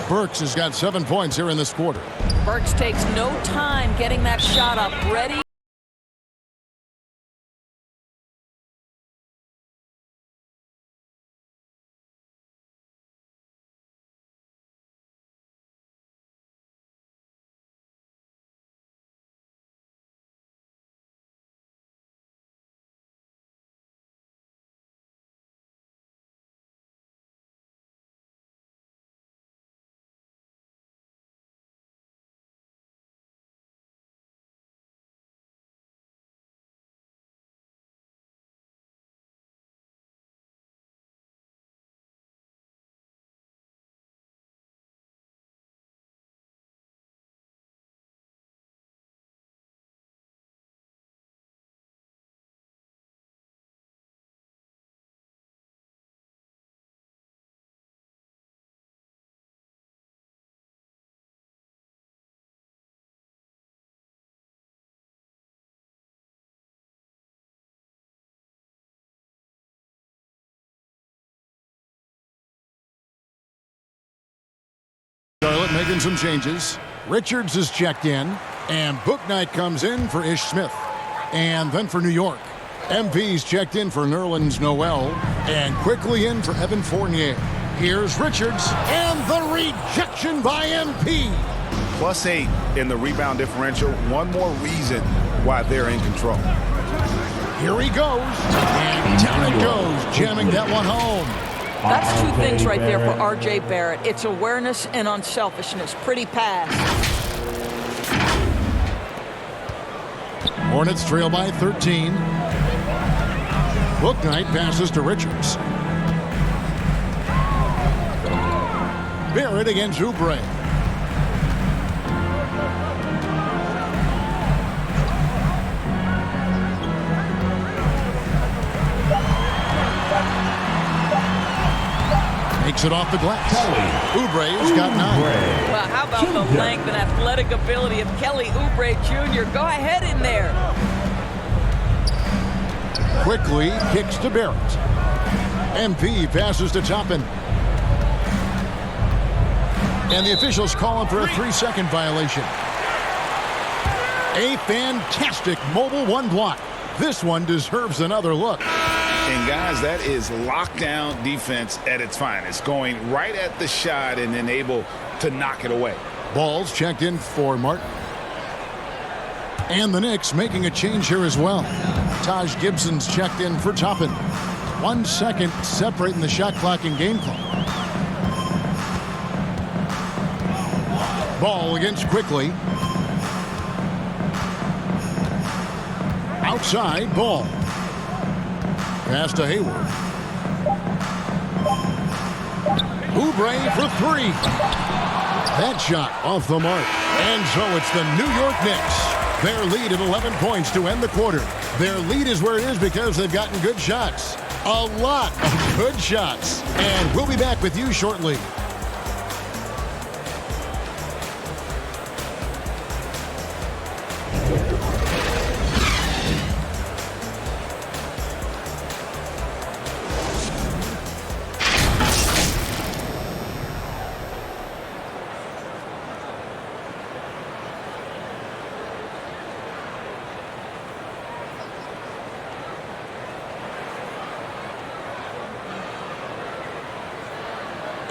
Burks has got 7 points here in this quarter. Burks takes no time getting that shot up. Ready. Charlotte making some changes. Richards is checked in, and Bouknight comes in for Ish Smith. And then for New York, MP's checked in for Nerlens Noel, and quickly in for Evan Fournier. Here's Richards, and the rejection by MP. +8 in the rebound differential. One more reason why they're in control. Here he goes, and down it goes, jamming that one home. That's 2 things right there for R.J. Barrett. It's awareness and unselfishness. Pretty pass. Hornets trail by 13. Bouknight passes to Richards. Barrett against Oubre. Makes Gets it off the glass. Oubre's got 9. Well, how about the length and athletic ability of Kelly Oubre Jr.? Go ahead in there. Quickly kicks to Barrett. MP passes to Toppin. And the officials calling for a 3-second violation. A fantastic mobile 1 block. This one deserves another look. And guys, that is lockdown defense at its finest. Going right at the shot and then able to knock it away. Ball's checked in for Martin. And the Knicks making a change here as well. Taj Gibson's checked in for Toppin. 1 second separating the shot clock and game clock. Ball against Quickly. Outside, Ball. Pass to Hayward. Oubre for 3. That shot off the mark. And so it's the New York Knicks. Their lead at 11 points to end the quarter. Their lead is where it is because they've gotten good shots. A lot of good shots. And we'll be back with you shortly.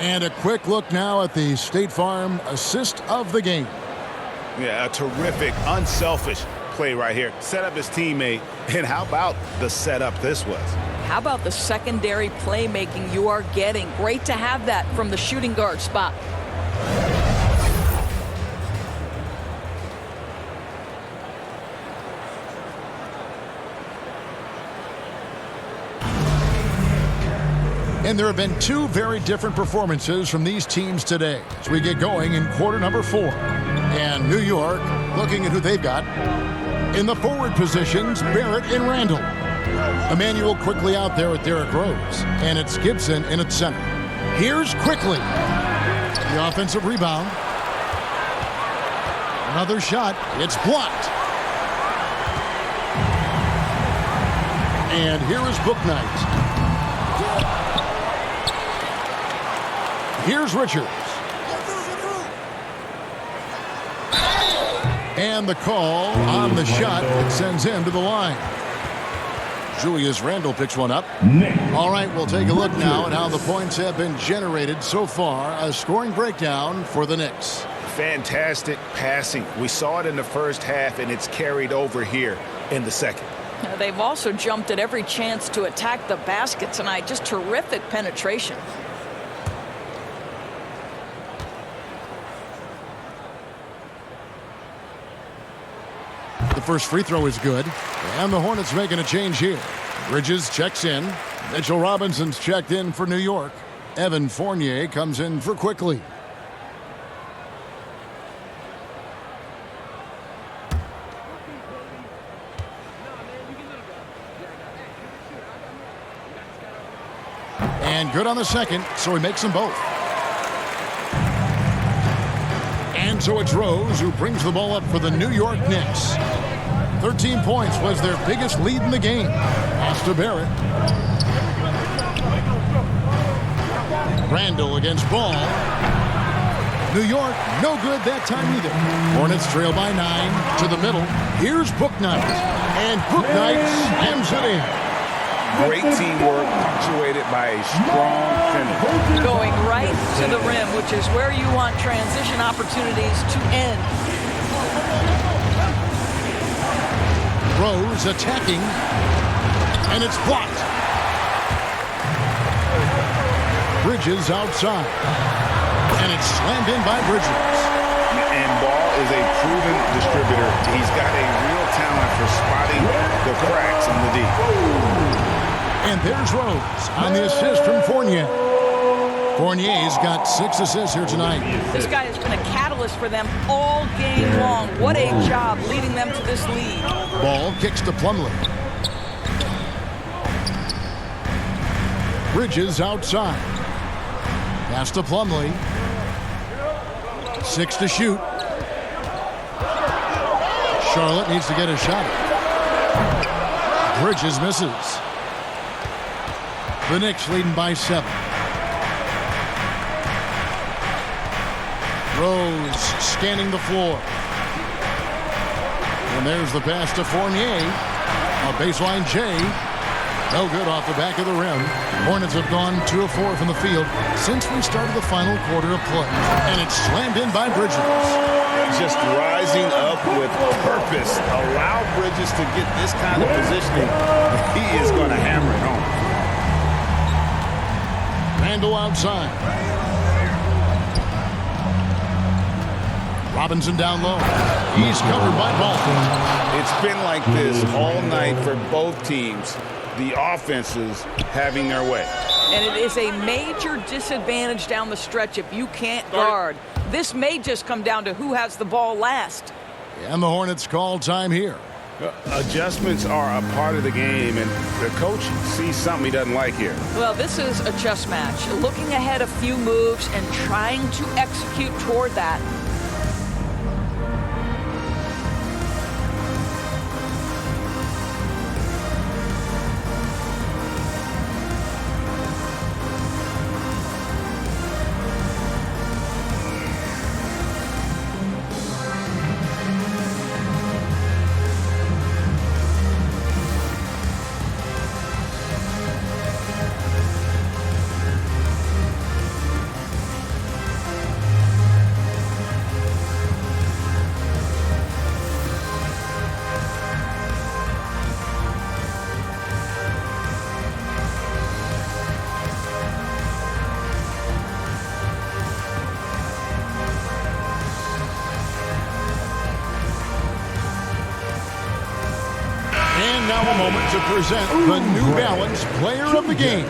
And a quick look now at the State Farm assist of the game. Yeah, a terrific, unselfish play right here. Set up his teammate. And how about the setup this was? How about the secondary playmaking you are getting? Great to have that from the shooting guard spot. And there have been 2 very different performances from these teams today as we get going in quarter number 4. And New York looking at who they've got. In the forward positions, Barrett and Randall. Emmanuel quickly out there with Derrick Rose. And it's Gibson in its center. Here's Quickly. The offensive rebound. Another shot. It's blocked. And here is Bouknight. Here's Richards. And the call on the shot that sends him to the line. Julius Randle picks one up. All right, we'll take a look now at how the points have been generated so far. A scoring breakdown for the Knicks. Fantastic passing. We saw it in the first half, and it's carried over here in the second. They've also jumped at every chance to attack the basket tonight. Just terrific penetration. The first free throw is good. And the Hornets making a change here. Bridges checks in. Mitchell Robinson's checked in for New York. Evan Fournier comes in for Quickly. And good on the second, so he makes them both. And so it's Rose who brings the ball up for the New York Knicks. 13 points was their biggest lead in the game. Pass to Barrett. Randall against Ball. New York, no good that time either. Hornets trail by 9 to the middle. Here's Bouknight. And Bouknight slams it in. Great teamwork punctuated by a strong finish. Going right to the rim, which is where you want transition opportunities to end. Rose attacking, and it's blocked. Bridges outside, and it's slammed in by Bridges. And Ball is a proven distributor. He's got a real talent for spotting the cracks in the D. And there's Rose on the assist from Fournier. Fournier's got 6 assists here tonight. This guy has been a catalyst for them all game long. What a job leading them to this lead. Ball kicks to Plumlee. Bridges outside. Pass to Plumlee. 6 to shoot. Charlotte needs to get a shot. Bridges misses. The Knicks leading by 7. Rose scanning the floor. And there's the pass to Fournier. A baseline J. No good off the back of the rim. Hornets have gone 2 of 4 from the field since we started the final quarter of play. And it's slammed in by Bridges. Just rising up with purpose. Allow Bridges to get this kind of positioning. He is going to hammer it home. Randle outside. Robinson down low. He's covered by Balla. It's been like this all night for both teams. The offenses having their way. And it is a major disadvantage down the stretch if you can't guard. This may just come down to who has the ball last. And the Hornets call time here. Adjustments are a part of the game, and the coach sees something he doesn't like here. Well, this is a chess match. Looking ahead a few moves and trying to execute toward that. And now a moment to present the New Balance Player of the Game,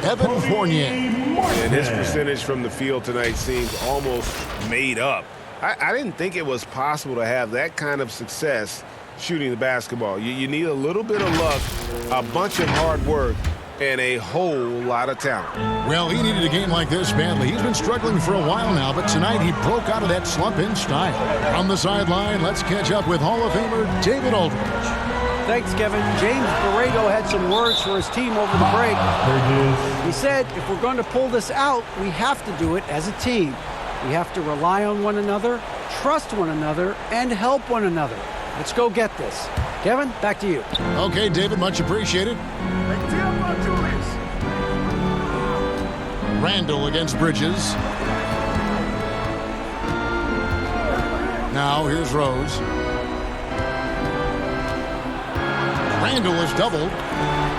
Evan Fournier. And his percentage from the field tonight seems almost made up. I didn't think it was possible to have that kind of success shooting the basketball. You need a little bit of luck, a bunch of hard work, and a whole lot of talent. Well, he needed a game like this badly. He's been struggling for a while now, but tonight he broke out of that slump in style. On the sideline, let's catch up with Hall of Famer David Aldridge. Thanks, Kevin. James Borrego had some words for his team over the break. He said, if we're going to pull this out, we have to do it as a team. We have to rely on one another, trust one another, and help one another. Let's go get this. Kevin, back to you. Okay, David, much appreciated. Randle against Bridges. Now here's Rose. Randle is doubled.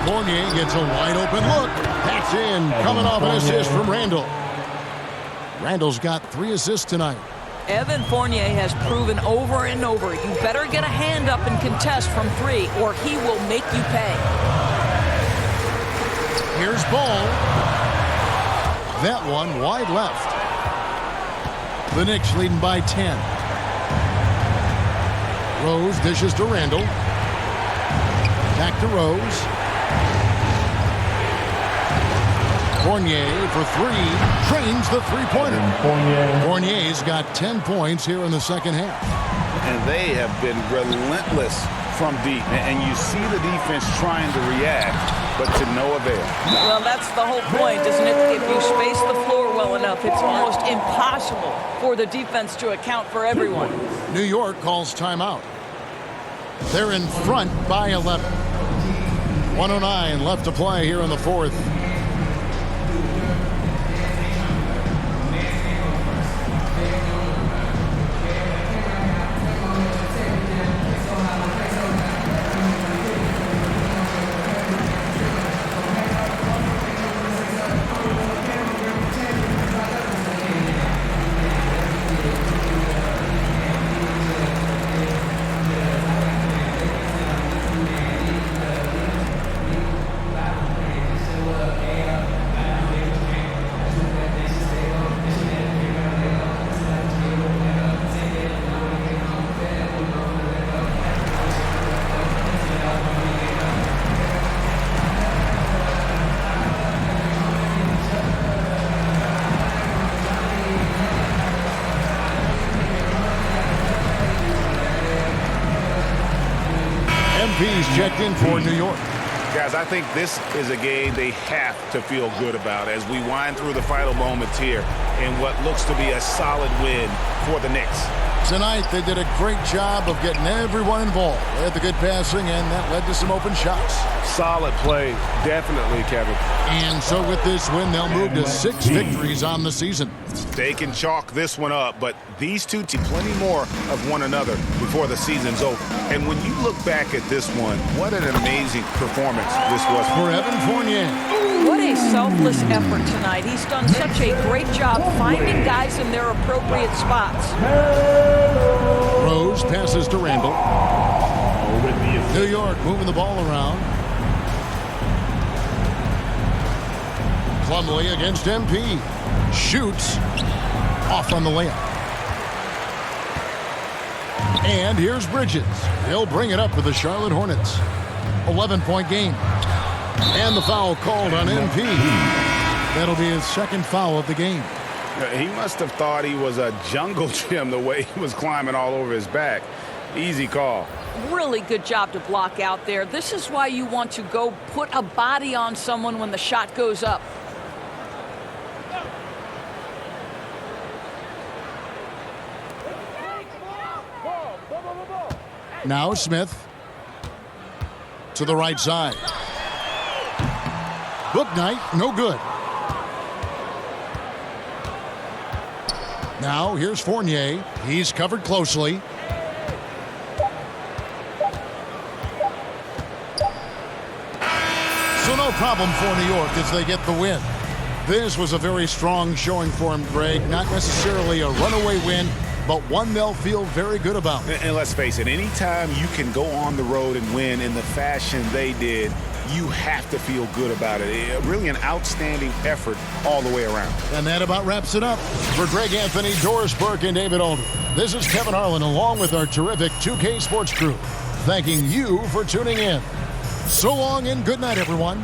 Fournier gets a wide open look. That's in. Coming off an assist from Randle. Randle's got 3 assists tonight. Evan Fournier has proven over and over, you better get a hand up and contest from 3 or he will make you pay. Here's Ball. That one wide left. The Knicks leading by 10. Rose dishes to Randle. Back to Rose. Fournier for 3. Trains the three-pointer. Fournier's got 10 points here in the second half. And they have been relentless from deep. And you see the defense trying to react, but to no avail. Well, that's the whole point, isn't it? If you space the floor well enough, it's almost impossible for the defense to account for everyone. New York calls timeout. They're in front by 11. 1:09 left to play here in the fourth. MP's checked in for New York. Guys, I think this is a game they have to feel good about as we wind through the final moments here in what looks to be a solid win for the Knicks. Tonight, they did a great job of getting everyone involved. They had the good passing, and that led to some open shots. Solid play, definitely, Kevin. And so with this win, they'll move to 6 victories on the season. They can chalk this one up, but these two teams plenty more of one another before the season's over. And when you look back at this one, what an amazing performance this was for Evan Fournier. What a selfless effort tonight. He's done such a great job finding guys in their appropriate spots. Rose passes to Randall. New York moving the ball around. Plumlee against MP. Shoots. Off on the layup. And here's Bridges. He'll bring it up for the Charlotte Hornets. 11-point game. And the foul called on MP. That'll be his second foul of the game. He must have thought he was a jungle gym the way he was climbing all over his back. Easy call. Really good job to block out there. This is why you want to go put a body on someone when the shot goes up. Now Smith to the right side. Booknight, no good. Now here's Fournier. He's covered closely. So no problem for New York as they get the win. This was a very strong showing for him, Greg. Not necessarily a runaway win, but one they'll feel very good about. And let's face it, anytime you can go on the road and win in the fashion they did, you have to feel good about it. Really an outstanding effort all the way around. And that about wraps it up. For Greg Anthony, Doris Burke, and David Alden, this is Kevin Harlan along with our terrific 2K Sports crew, thanking you for tuning in. So long and good night, everyone.